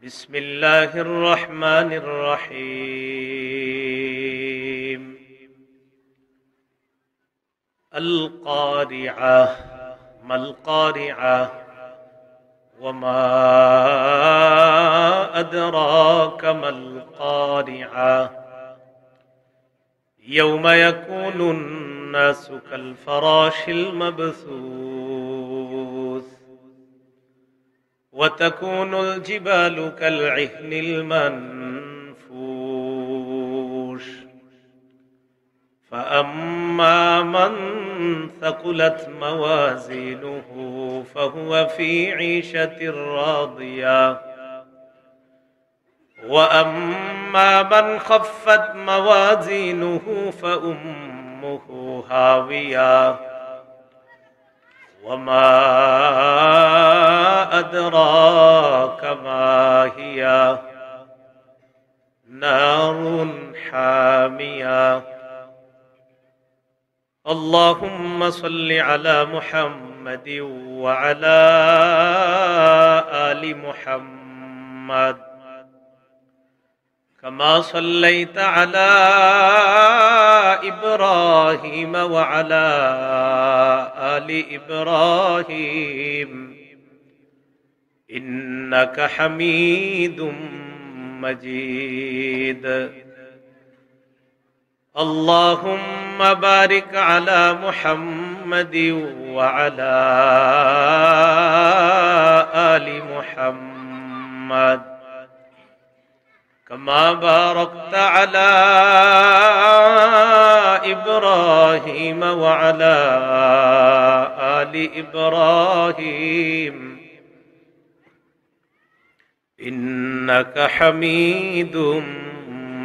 بسم الله الرحمن الرحيم القارعة ما القارعة وما أدراك ما القارعة يوم يكون الناس كالفراش المبثوث وتكون الجبال كالعهن المنفوش فأما من ثقلت موازينه فهو في عيشة راضية وأما من خفت موازينه فأمه هاوية وما أدراك ما هي نار حامية اللهم صل على محمد وعلى آل محمد كما صليت على إبراهيم وعلى آل إبراهيم إنك حميد مجيد اللهم بارك على محمد وعلى آل محمد كما باركت على إبراهيم وعلى آل إبراهيم إنك حميد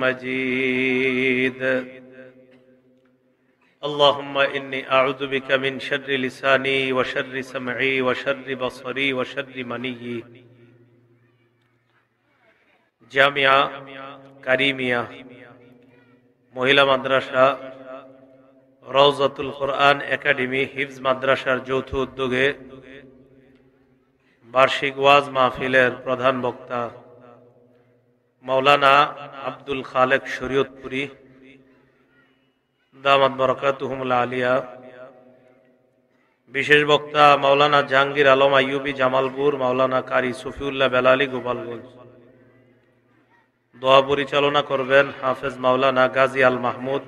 مجيد اللهم إني أعوذ بك من شر لساني وشر سمعي وشر بصري وشر مني জামিয়া কারিমিয়া মহিলা মাদ্রাসা রওজাতুল কোরআন একাডেমি হিফজ মাদ্রাসার যৌথ উদ্যোগে বার্ষিক ওয়াজ মাহফিলের প্রধান বক্তা মাওলানা আব্দুল খালেক শরীয়তপুরী দামাত বরকাতুহুমুল আলিয়া, বিশেষ বক্তা মাওলানা জাহাঙ্গীর আলম আইয়ুবী জামালপুর, মাওলানা কারি সফিউল্লাহ বেলালী গোপালগঞ্জ। দোয়া পরিচালনা করবেন হাফেজ মাওলানা গাজী আল মাহমুদ,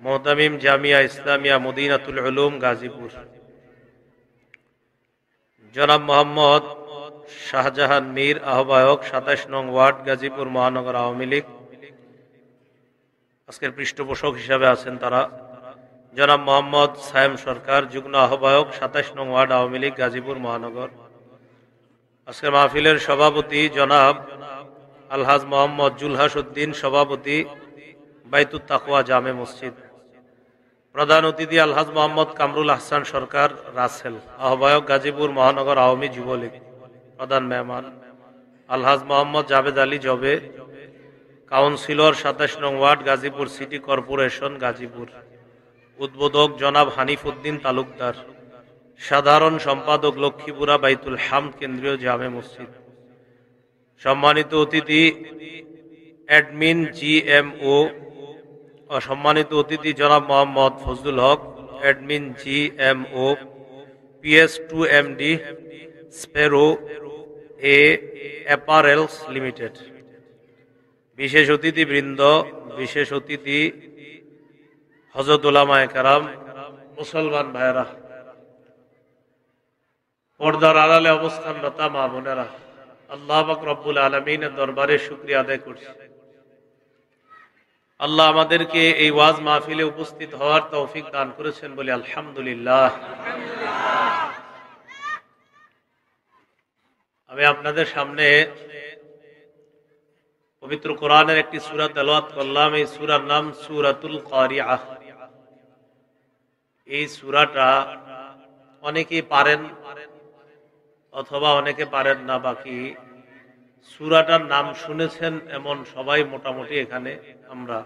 মোহতামিম জামিয়া ইসলামিয়া মদিনাতুল উলুম গাজীপুর। জনাব মোহাম্মদ শাহজাহান মীর আহ্বায়ক ২৭ নং ওয়ার্ড গাজীপুর মহানগর আওয়ামী লীগ, আজকের পৃষ্ঠপোষক হিসাবে আছেন তারা। জনাব মোহাম্মদ সায়েম সরকার যুগ্ম আহ্বায়ক ২৭ নং ওয়ার্ড আওয়ামী লীগ গাজীপুর মহানগর। আজকের মাহফিলের সভাপতি জনাব আলহাজ মোহাম্মদ জুলহাস উদ্দিন, সভাপতি বাইতুত তাকওয়া জামে মসজিদ। প্রধান অতিথি আলহাজ মোহাম্মদ কামরুল আহসান সরকার রাসেল, আহ্বায়ক গাজীপুর মহানগর আওয়ামী যুবলীগ। প্রধান মেহমান আলহাজ মোহাম্মদ জাভেদ আলী জবে, কাউন্সিলর ২৭ নং ward Gazipur city corporation Gazipur. উদ্বোধক জনাব হানিফ উদ্দিন তালুকদার, সাধারণ সম্পাদক লক্ষ্মীপুরা বাইতুল হামদ কেন্দ্রীয় জামে মসজিদ। সম্মানিত অতিথি অ্যাডমিন জিএমও ও সম্মানিত অতিথি জনাব মোহাম্মদ ফজলুল হক, অ্যাডমিন জিএমও PS2MD স্পেরো এ অ্যাপারেলস লিমিটেড। বিশেষ অতিথিবৃন্দ, বিশেষ অতিথি হযরত উলামায়ে কেরাম, মুসলমান ভাইয়েরা, পর্দার আড়ালে অবস্থানরত মা বোনেরা, আল্লাহ পাক রব্বুল আলামিনের দরবারে শুকরিয়া আদায় করছি। আল্লাহ আমাদেরকে এই ওয়াজ মাহফিলে উপস্থিত হওয়ার তৌফিক দান করেছেন বলে আলহামদুলিল্লাহ। আমি আপনাদের সামনে পবিত্র কোরআনের একটি সূরা তেলাওয়াত করলাম। এই সূরার নাম সূরাতুল কারিআহ। এই সূরাটা অনেকেই পারেন অথবা অনেকে পারেন না, বাকি সূরাটার নাম শুনেছেন এমন সবাই মোটামুটি এখানে আমরা।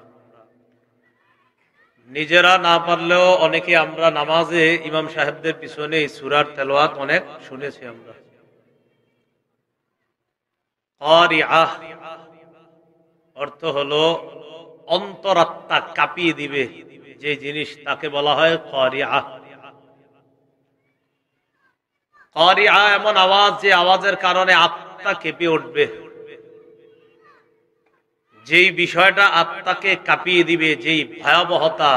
নিজেরা না পারলেও অনেকে আমরা নামাজে ইমাম সাহেবদের পিছনে এই সূরার তেলাওয়াত অনেক শুনেছি আমরা। কারিআহ অর্থ হলো অন্তরাত্মা কাঁপিয়ে দিবে যে জিনিস, তাকে বলা হয় কারিআহ। কারিআহ এমন আওয়াজ, যে আওয়াজের কারণে আত্মা কেঁপে উঠবে। যেই বিষয়টা আত্মাকে কাঁপিয়ে দিবে, যেই ভয়াবহতা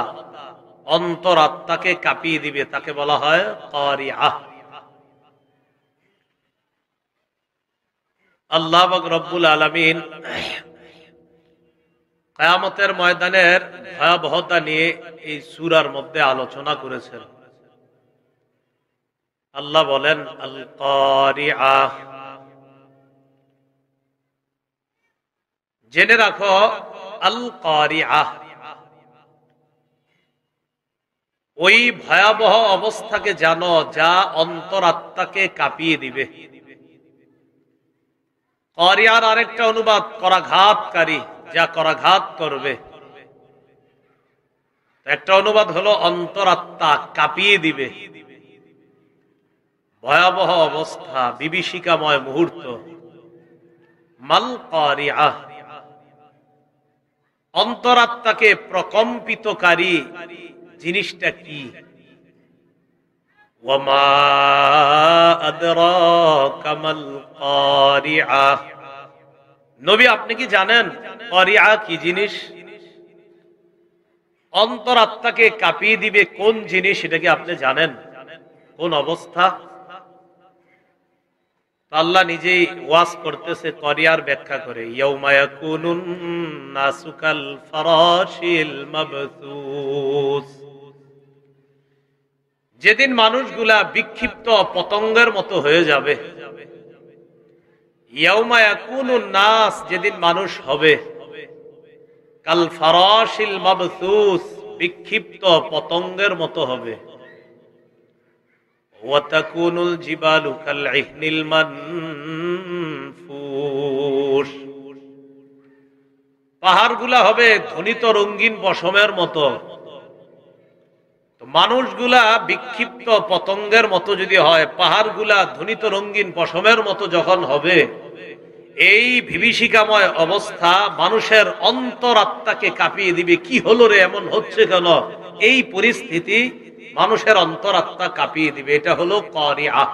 অন্তর আত্মাকে কাঁপিয়ে দিবে, তাকে বলা হয় কারিআহ। আল্লাহ পাক রব্বুল আলামিন কিয়ামতের ময়দানের ভয়াবহতা নিয়ে এই সূরার মধ্যে আলোচনা করেছেন। আল্লাহ বলেন আল কারিআহ, জেনে রাখো আল কারিআহ ওই ভয়াবহ অবস্থাকে জানো যা অন্তরাত্মাকে কাঁপিয়ে দিবে। কারিআর আরেকটা অনুবাদ করাঘাতকারী, যা করাঘাত করবে। একটা অনুবাদ হলো অন্তরাত্মা কাঁপিয়ে দিবে। ভয়াবহ অবস্থা, বিভীষিকাময় মুহূর্ত। মাল কারিআহ, অন্তরাত্মাকে প্রকম্পিতকারী জিনিসটা কি? ওয়ামা আদরাকা মাল কারিআহ, নবী আপনি কি জানেন কারিআহ কি জিনিস? অন্তরাত্মাকে কাঁপিয়ে দিবে কোন জিনিস, এটা কি আপনি জানেন? কোন অবস্থা? আল্লাহ নিজেই ওয়াজ করতেছে, কারিআর ব্যাখ্যা করে, ইয়াউমা ইয়াকুনুন নাসু কাল ফারাশিল মাবসুস, যেদিন মানুষগুলা বিক্ষিপ্ত পতঙ্গের মতো হয়ে যাবে। ইয়াউমা ইয়াকুনুন নাস, যেদিন মানুষ হবে, কাল ফারাশিল মাবসুস, বিক্ষিপ্ত পতঙ্গের মতো হবে। ওয়াতাকুনুল জিবালু কাল ইহনিল মানফুশ, পাহাড়গুলা হবে ধ্বনিত রঙিন পশমের মতো। মানুষগুলা বিক্ষিপ্ত পতঙ্গের মতো যদি হয়, পাহাড়গুলা ধ্বনিত রঙিন পশমের মতো যখন হবে, এই বিভীষিকাময় অবস্থা মানুষের অন্তরাত্মাকে কাঁপিয়ে দিবে। কি হলো রে, এমন হচ্ছে কেন? এই পরিস্থিতি মানুষের অন্তরাত্মা কাঁপিয়ে দিবে। এটা হলো কারিআহ।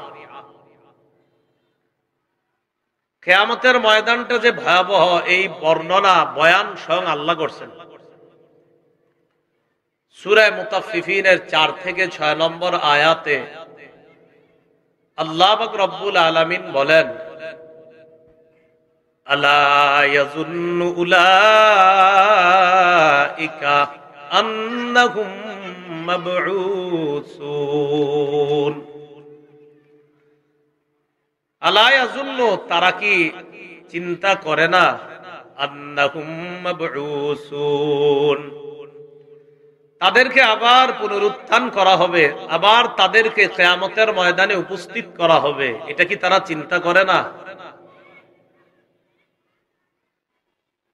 কিয়ামতের ময়দানটা যে ভয়াবহ, এই বর্ণনা বয়ান স্বয়ং আল্লাহ করছেন। সূরা মুতাফফিফিনের 4 থেকে 6 নম্বর আয়াতে আল্লাহ পাক রব্বুল আলামিন বলেন, আলা ইয়াযুন্নু উলাইকা আন্নাহুম মাবউসুন, আলা ইয়াযুন্নু, তারা কি চিন্তা করে না, আন্নাহুম মাবউসুন, তাদেরকে আবার পুনরুত্থান করা হবে, আবার তাদেরকে কিয়ামতের ময়দানে উপস্থিত করা হবে। এটা কি তারা চিন্তা করে না?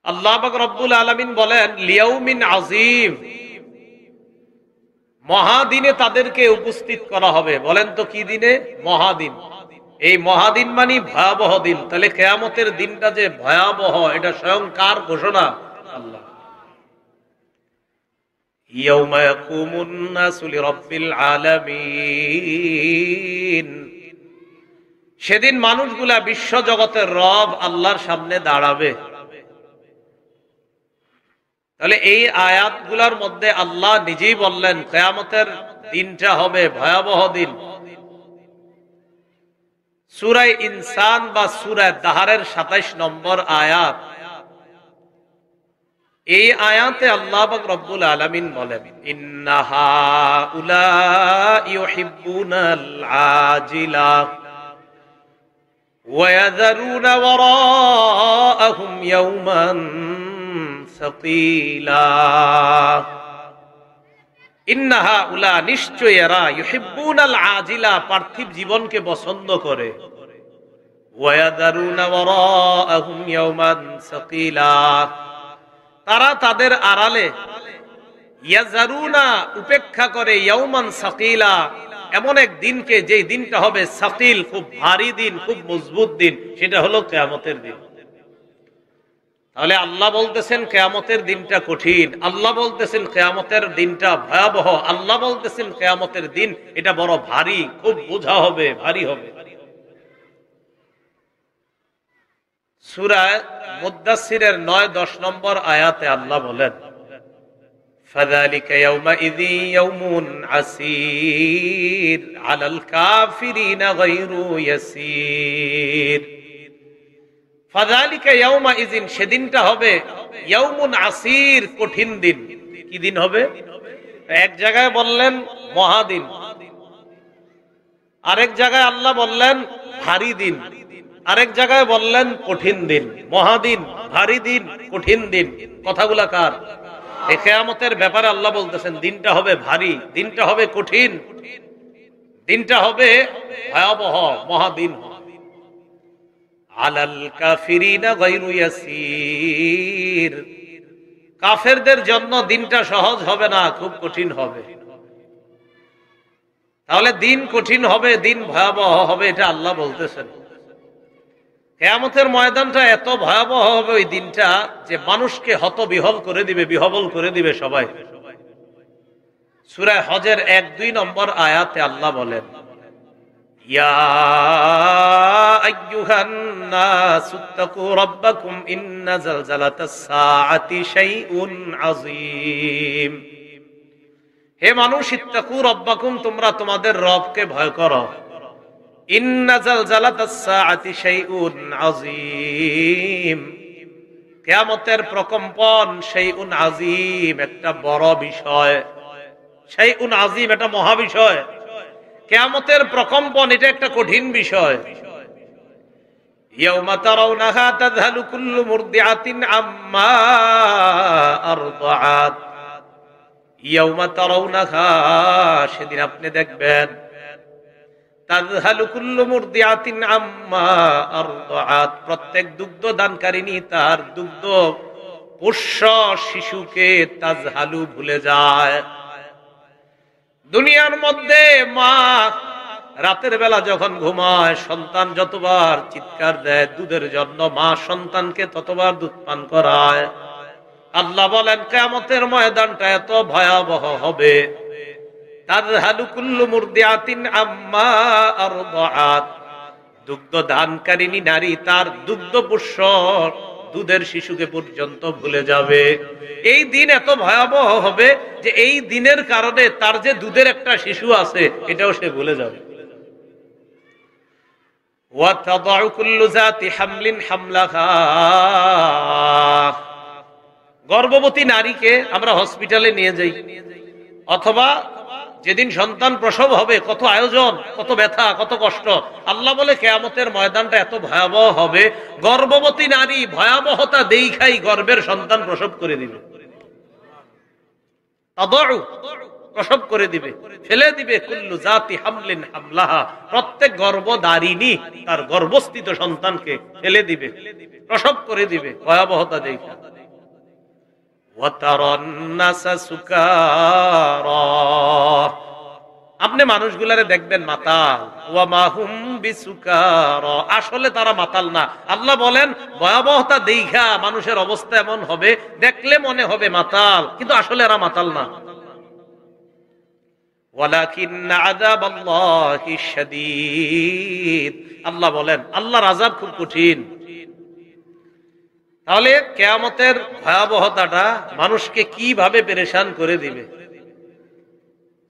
আল্লাহ পাক রব্বুল আলামিন বলেন, লিয়াউমিন আযীম, মহাদিনে তাদেরকে উপস্থিত করা হবে। বলেন তো কি দিনে? মহাদিন। এই মহাদিন মানে ভয়াবহ দিন। তাহলে কিয়ামতের দিনটা যে ভয়াবহ, এটা স্বয়ং কার ঘোষণা? আল্লাহ। ইয়াউমা ইয়াকুমুন নাসু লিরাব্বিল আলামিন, সেদিন মানুষগুলা বিশ্ব জগতের রব আল্লাহর সামনে দাঁড়াবে। তাহলে এই আয়াতগুলোর মধ্যে আল্লাহ নিজেই বললেন কিয়ামতের দিনটা হবে ভয়াবহ দিন। সূরা ইনসান বা সূরা দাহরের 27 নম্বর আয়াত, এই আয়াতে আল্লাহ পাক রব্বুল আলামিন বলেন, ইন্নাহা উলাই ইউহিব্বুনাল আজিলা ওয়া ইয়াযরুনা ওয়ারাআহুম ইয়াওমান সাকিলা, ইন্নাহা উলা, নিশ্চয় এরা, ইউহিব্বুনাল আজিলা, পার্থিব জীবনকে পছন্দ করে, ওয়া ইয়াযরুনা ওয়ারাআহুম ইয়াওমান সাকিলা, তারা তাদের আড়ালে, ইয়াজারুনা, উপেক্ষা করে, ইয়াউমান সাকিলা, এমন এক দিনকে, যে দিনটা হবে সাকিল, খুব ভারী দিন, খুব মজবুত দিন, সেটা হলো কিয়ামতের দিন। তাহলে আল্লাহ বলতেছেন কিয়ামতের দিনটা কঠিন, আল্লাহ বলতেছেন কিয়ামতের দিনটা ভয়াবহ, আল্লাহ বলতেছেন কিয়ামতের দিন এটা বড় ভারী, খুব বোঝা হবে, ভারী হবে। সূরা মুদ্দাসসিরের ৯-১০ নম্বর আয়াতে আল্লাহ বলেন, ফাযালিকা ইয়াউমাইযিন ইয়াউমুন আসীর আলাল কাফিরিনা গায়রু ইয়াসীর। ফাযালিকা ইয়াউমাইযিন, সেদিনটা হবে ইয়াউমুন আসীর, কঠিন দিন। কি দিন হবে? এক জায়গায় বললেন মহাদিন, আরেক জায়গায় আল্লাহ বললেন ভারী দিন, আরেক জায়গায় বললেন কঠিন দিন। মহাদিন, ভারী দিন, কঠিন দিন, কথাগুলা কার? এই কিয়ামতের ব্যাপারে আল্লাহ বলতেছেন দিনটা হবে ভারী, দিনটা হবে কঠিন, দিনটা হবে ভয়াবহ, মহাদিন। আলাল কাফিরিনা গায়রু ইয়াসীর, কাফেরদের জন্য দিনটা সহজ হবে না, খুব কঠিন হবে। তাহলে দিন কঠিন হবে, দিন ভয়াবহ হবে, এটা আল্লাহ বলতেছেন। কিয়ামতের ময়দানটা এত ভয়াবহ হবে ওই দিনটা যে মানুষকে হতবিহল করে দিবে, বিহবল করে দিবে সবাই। সূরা হজের ১-২ নম্বর আয়াতে আল্লাহ বলেন, ইয়া আইয়ুহান নাসুত্তাকু রাব্বাকুম ইন্না যালজালাতাস সাআতি শাইউন আযীম। হে মানুষ, ইত্তাকু রাব্বাকুম, তোমরা তোমাদের রবকে ভয় করো। ইন্না যালজালাতাস সাআতি শাইউন আযীম, কিয়ামতের প্রকম্পন শাইউন আযীম, একটা বড় বিষয়। শাইউন আযীম, এটা মহা বিষয়। কিয়ামতের প্রকম্পন, এটা একটা কঠিন বিষয়। ইয়াউমা তারাউনাহা তাযহালু কুল্লু মুরদিআতিন আম্মা আরদাআত। ইয়াউমা তারাউনাহা, সেদিন আপনি দেখবেন, তাযহালু কুল্লু মুরদিআতিন আম্মা আরদাআত, প্রত্যেক দুগ্ধ দানকারিনী তার দুগ্ধ পোষ্য শিশুকে তাযহালু ভুলে যায়। দুনিয়ার মধ্যে মা রাতের বেলা যখন ঘুমায়, সন্তান যতবার চিৎকার দেয় দুধের জন্য, মা সন্তানকে ততবার দুধ পান করায়। আল্লাহ বলেন কিয়ামতের ময়দানটা এত ভয়াবহ হবে, তাযহালু কুল্লু মুরদিআতিন আম্মা আরদাআত, দুগ্ধ দানকারিনী নারী তার দুগ্ধ পোষ্য দুধের শিশুকে পর্যন্ত ভুলে যাবে। এই দিন এত ভয়াবহ হবে যে এই দিনের কারণে তার যে দুধের একটা শিশু আছে এটাও সে ভুলে যাবে। ওয়া তাদাউ কুল্লু যাতি হামলিন হামলাহা, গর্ভবতী নারীকে আমরা হসপিটালে নিয়ে যাই, অথবা যেদিন সন্তান প্রসব হবে কত আয়োজন, কত ব্যথা, কত কষ্ট। আল্লাহ বলে কিয়ামতের ময়দানটা এত ভয়াবহ হবে, গর্ভবতী নারী ভয়াবহতা দেখাই গর্ভের সন্তান প্রসব করে দিবে, তাদাউ, প্রসব করে দিবে, ফেলে দিবে। কুল্লু জাতি হামলিন হামলাহা, প্রত্যেক গর্ভধারিণী তার গর্ভস্থিত সন্তানকে ফেলে দিবে, প্রসব করে দিবে, ভয়াবহতা দেখা। আপনি মানুষগুলারে দেখবেন মাতাল, ওয়া মা হুম বিসুকারা, আসলে তারা মাতাল না। আল্লাহ বলেন ভয়াবহতা দেখা মানুষের অবস্থা এমন হবে, দেখলে মনে হবে মাতাল, কিন্তু আসলে এরা মাতাল না। ওয়ালাকিন্না আযাবাল্লাহি শাদীদ, আল্লাহ বলেন আল্লাহর আযাব খুব কঠিন। তাহলে কিয়ামতের ভয়াবহতাটা মানুষকে কিভাবে পেরেশান করে দিবে।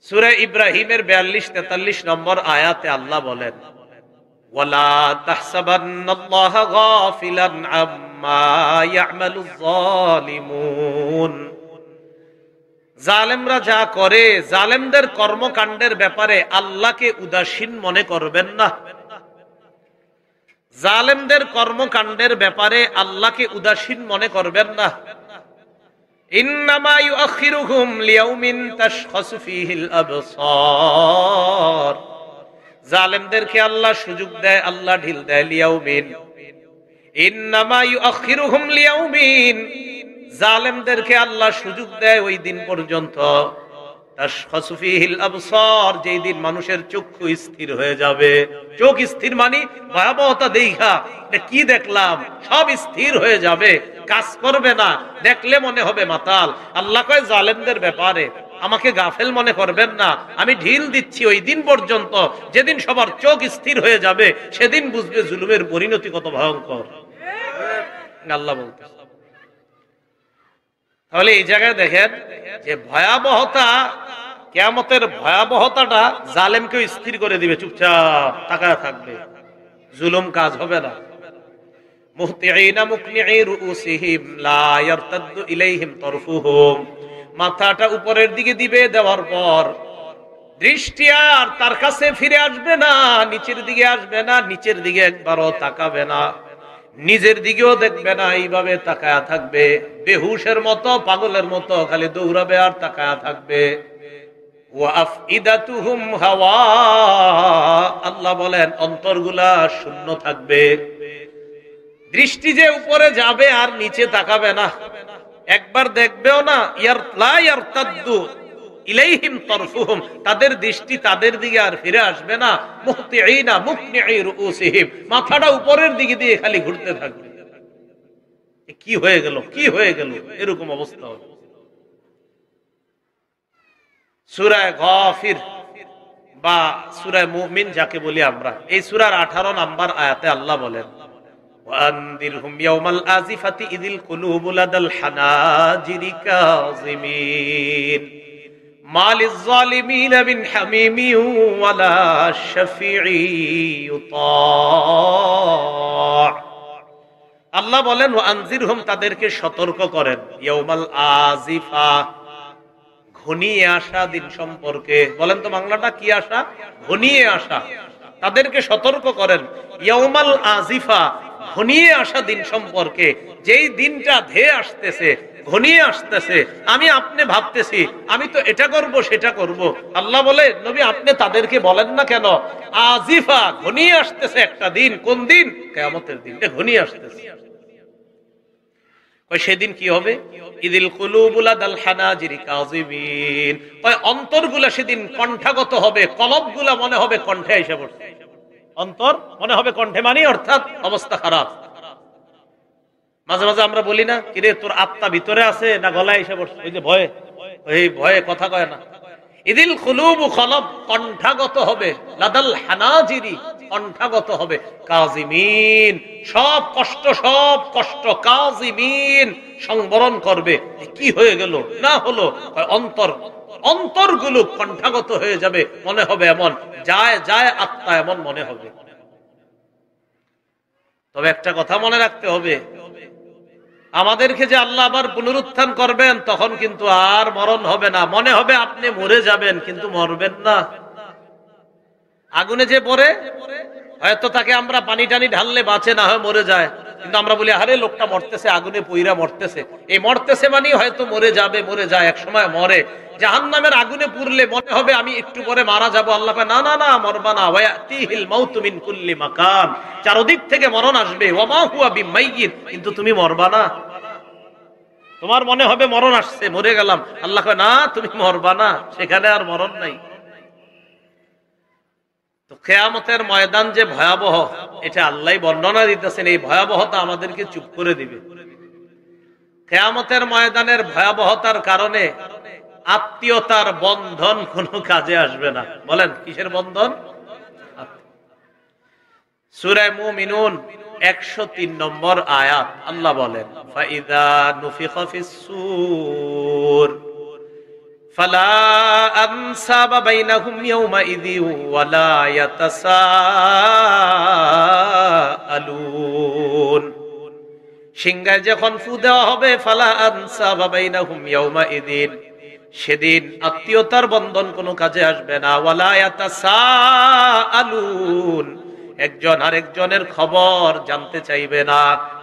সূরা ইব্রাহিমের 42-43 নম্বর আয়াতে আল্লাহ বলেন, ওয়ালা তাহসাবান্নাল্লাহা গাফিলান আম্মা ইয়ামালুয যালিমুন, জালেমরা যা করে, জালেমদের কর্মকাণ্ডের ব্যাপারে আল্লাহকে উদাসীন মনে করবেন না। জালেমদের কর্মকাণ্ডের ব্যাপারে আল্লাহকে উদাসীন মনে করবেন না। ইন্নামা ইউআখিরুহুম লিয়াউমিন তাশখাসু ফীহিল আবসার, জালেমদেরকে আল্লাহ সুযোগ দেয়, আল্লাহ ঢিল দেয়। লিয়াউমিন, ইন্নামা ইউআখিরুহুম লিয়াউমিন, জালেমদেরকে আল্লাহ সুযোগ দেয় ওই দিন পর্যন্ত, তাশখাসু ফীহিল আবসার, যেই দিন মানুষের চক্ষু স্থির হয়ে যাবে। চোখ স্থির মানে ভয়াবহতা দেখা কি দেখলাম সব স্থির হয়ে যাবে, কাজ করবে না, দেখলে মনে হবে মাতাল। আল্লাহ কয় জালেমদের ব্যাপারে আমাকে গাফেল মনে করবেন না, আমি ঢিল দিচ্ছি ওই দিন পর্যন্ত যেদিন সবার চোখ স্থির হয়ে যাবে, সেদিন বুঝবে জুলুমের পরিণতি কত ভয়ঙ্কর। আল্লাহ বলতে, তাহলে এই জায়গায় দেখেন যে ভয়াবহতা, কিয়ামতের ভয়াবহতাটা জালেমকেও স্থির করে দিবে, চুপচাপ তাকায় থাকবে, জুলুম কাজ হবে না। মুহতিঈনা মুকনিঈ রুউসিহিম লা ইয়ারতাদ্দু ইলাইহিম তারফুহুম, মাথাটা উপরের দিকে দিবে, দেওয়ার পর দৃষ্টি আর তার কাছে ফিরে আসবে না, নিচের দিকে আসবে না, নিচের দিকে একবারও তাকাবে না, নিজের দিকেও দেখবে না, এইভাবে তাকায়া থাকবে, বেহুশের মতো পাগলের মতো খালি দৌড়াবে আর তাকায়া থাকবে। ওয়া আফইদাতুহুম হাওয়া, আল্লাহ বলেন অন্তরগুলা শূন্য থাকবে, দৃষ্টি যে উপরে যাবে আর নিচে তাকাবে না, একবার দেখবেও না। লা ইয়ারতাদ্দু ইলাইহিম তারফুহুম, তাদের দৃষ্টি তাদের দিকে আর ফিরে আসবে না। মুহতিঈনা মুকনিঈ রুউসিহিম, মাথাটা উপরের দিকে দিয়ে খালি ঘুরতে থাকবে। কি হয়ে গেল, কি হয়ে গেল, এরকম অবস্থা হবে। সূরা গাফির বা সূরা মুমিন যাকে বলি আমরা, এই সূরার 18 নম্বর আয়াতে আল্লাহ বলেন, ওয়ানদিরহুম ইয়াওমাল আজিফাতি ইযিল কুলুবু লাদাল হানাজিরি কাযিমিন মা লিয-যালিমিনা মিন হামিমিন ওয়ালা শাফিঈ ইউতা। আল্লাহ বলেন ওয়ানজিরহুম, তাদেরকে সতর্ক করেন, ইয়াওমাল আজিফা, ঘনিয়ে আসা দিন সম্পর্কে। বলেন তো বাংলাটা কি আসা? ঘনিয়ে আসা। তাদেরকে সতর্ক করেন ইয়াউমাল আজিফা, ঘনিয়ে আসা দিন সম্পর্কে, যেই দিনটা ধেয়ে আসতেছে, ঘনিয়ে আসতেছে। আমি আপনি ভাবতেছি আমি তো এটা করব সেটা করব, আল্লাহ বলে নবী আপনি তাদেরকে বলেন না কেন আজিফা, ঘনিয়ে আসতেছে একটা দিন। কোন দিন? কিয়ামতের দিন ঘনিয়ে আসতেছে। সেদিন কি হবে? ইদিল কুলুবুলা দাল হানাজিরি কাযিমিন, অন্তরগুলা সেদিন কণ্ঠাগত হবে, কলবগুলা মনে হবে কণ্ঠে এসে পড়ছে। অন্তর মনে হবে কণ্ঠে, মানে অর্থাৎ অবস্থা খারাপ। মাঝে মাঝে আমরা বলি না, কিরে তোর আত্মা ভিতরে আছে না গলায় এসে পড়ছে? ওই যে ভয়ে, ওই ভয়ে কথা কয় না। ইদিল কুলুবু, কলব কণ্ঠাগত হবে, লাদাল হানাজিরি কণ্ঠাগত হবে, কাযিমিন সব কষ্ট কাযিমিন সংবরণ করবে। কি হয়ে গেল না হলো? অন্তরগুলো কণ্ঠাগত হয়ে যাবে, মনে হবে এমন যায় যায় আত্মা এমন মনে হবে। তবে একটা কথা মনে রাখতে হবে, আমাদেরকে যে আল্লাহ আবার পুনরুত্থান করবেন, তখন কিন্তু আর মরণ হবে না। মনে হবে আপনি মরে যাবেন, কিন্তু মরবেন না। আগুনে যে পড়ে, হয়তো তাকে আমরা পানি টানি ঢাললে বাঁচে, না হয় মরে যায়, কিন্তু আমরা বলি আরে লোকটা মরতেছে, আগুনে পুইরা মরতেছে। এই মরতেছে মানে হয়তো মরে যাবে, মরে যায়, এক সময় মরে। জাহান্নামের আগুনে পুড়লে মনে হবে আমি একটু পরে মারা যাব, আল্লাহ না না না, মরবা না। ওয়ায়াতিহিল মাউতু মিন কুল্লি মাকান, চারদিক থেকে মরণ আসবে। ওয়া মা হুয়া বিমাইয়িত, কিন্তু তুমি মরবা না। তোমার মনে হবে মরণ আসছে, মরে গেলাম, আল্লাহ কয় না তুমি মরবা না, সেখানে আর মরণ নাই। তো কিয়ামতের ময়দান যে ভয়াবহ, এটা আল্লাহ বর্ণনা দিতেছেন। এই ভয়াবহতা আমাদেরকে চুপ করে দিবে। কিয়ামতের ময়দানের ভয়াবহতার কারণে আত্মীয়তার বন্ধন কোনো কাজে আসবে না। বলেন কিসের বন্ধন? সূরা মুমিনুন 103 নম্বর আয়াত, আল্লাহ বলেন ফাইযা নুফিখা ফিস-সূর ফালা আনসাবা বাইনাহুম ইয়াওমাইযি ওয়ালা ইয়াতাসাআলুন। সিংহায় যখন ফু দেওয়া হবে, ফালা আনসাবা বাইনাহুম ইয়াওমাইযিন, সেদিন আত্মীয়তার বন্ধন কোনো কাজে আসবে না। ওয়ালা ইয়াতাসাআলুন, একজন আরেকজনের খবর জানতে চাইবে না।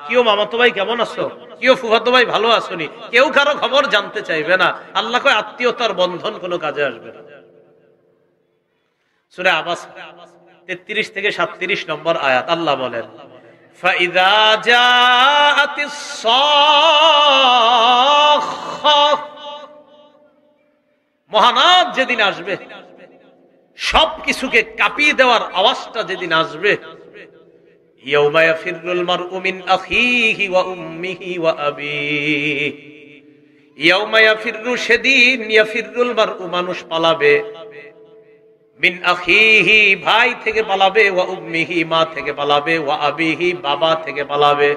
কেউ মামাতো ভাই কেমন আছো, কেউ ফুফাতো ভাই ভালো আসনি, কেউ কারো খবর জানতে চাইবে না। আল্লাহ কয় আত্মীয়তার বন্ধন কোনো কাজে আসবে না। সূরা আবাস 33 থেকে 37 নম্বর আয়াত, আল্লাহ বলেন ফাইযা জাআতিস-সাখা মহানাদ যেদিন আসবে, সবকিছুকে কাঁপিয়ে দেওয়ার আওয়াজটা যেদিন আসবে, ইয়াউমা ইয়াফিরুল মারউ মিন আখিহি ওয়া উম্মিহি ওয়া আবিহি, ইয়াউমা ইয়াফিরু, সেদিন ইয়াফিরুল মারউ, মানুষ পালাবে, মিন আখিহি, ভাই থেকে পালাবে, ওয়া উম্মিহি, মা থেকে পালাবে, ওয়া আবিহি, বাবা থেকে পালাবে,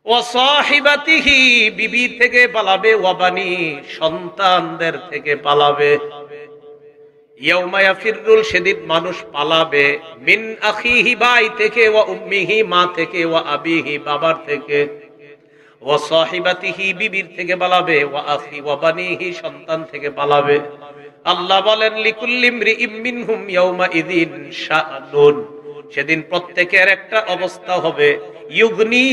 ওয়া সাহিবাতিহি, বিবি থেকে পালাবে, ওয়া বানি, সন্তানদের থেকে পালাবে। ইয়াউমা ইয়াফিরুল, সেদিন মানুষ পালাবে, মিন আখিহি, ভাই থেকে, ওয়া উম্মিহি, মা থেকে, ওয়া আবিহি, বাবার থেকে, ওয়া সাহিবাতিহি, বিবির থেকে পালাবে, ওয়া আখি ওয়া বানিহি, সন্তান থেকে পালাবে। আল্লাহ বলেন লিকুল্লি ইমরিইম মিনহুম ইয়াউমা ইযিন শাআনুন, সেদিন প্রত্যেকের একটা অবস্থা হবে, ইউগনি,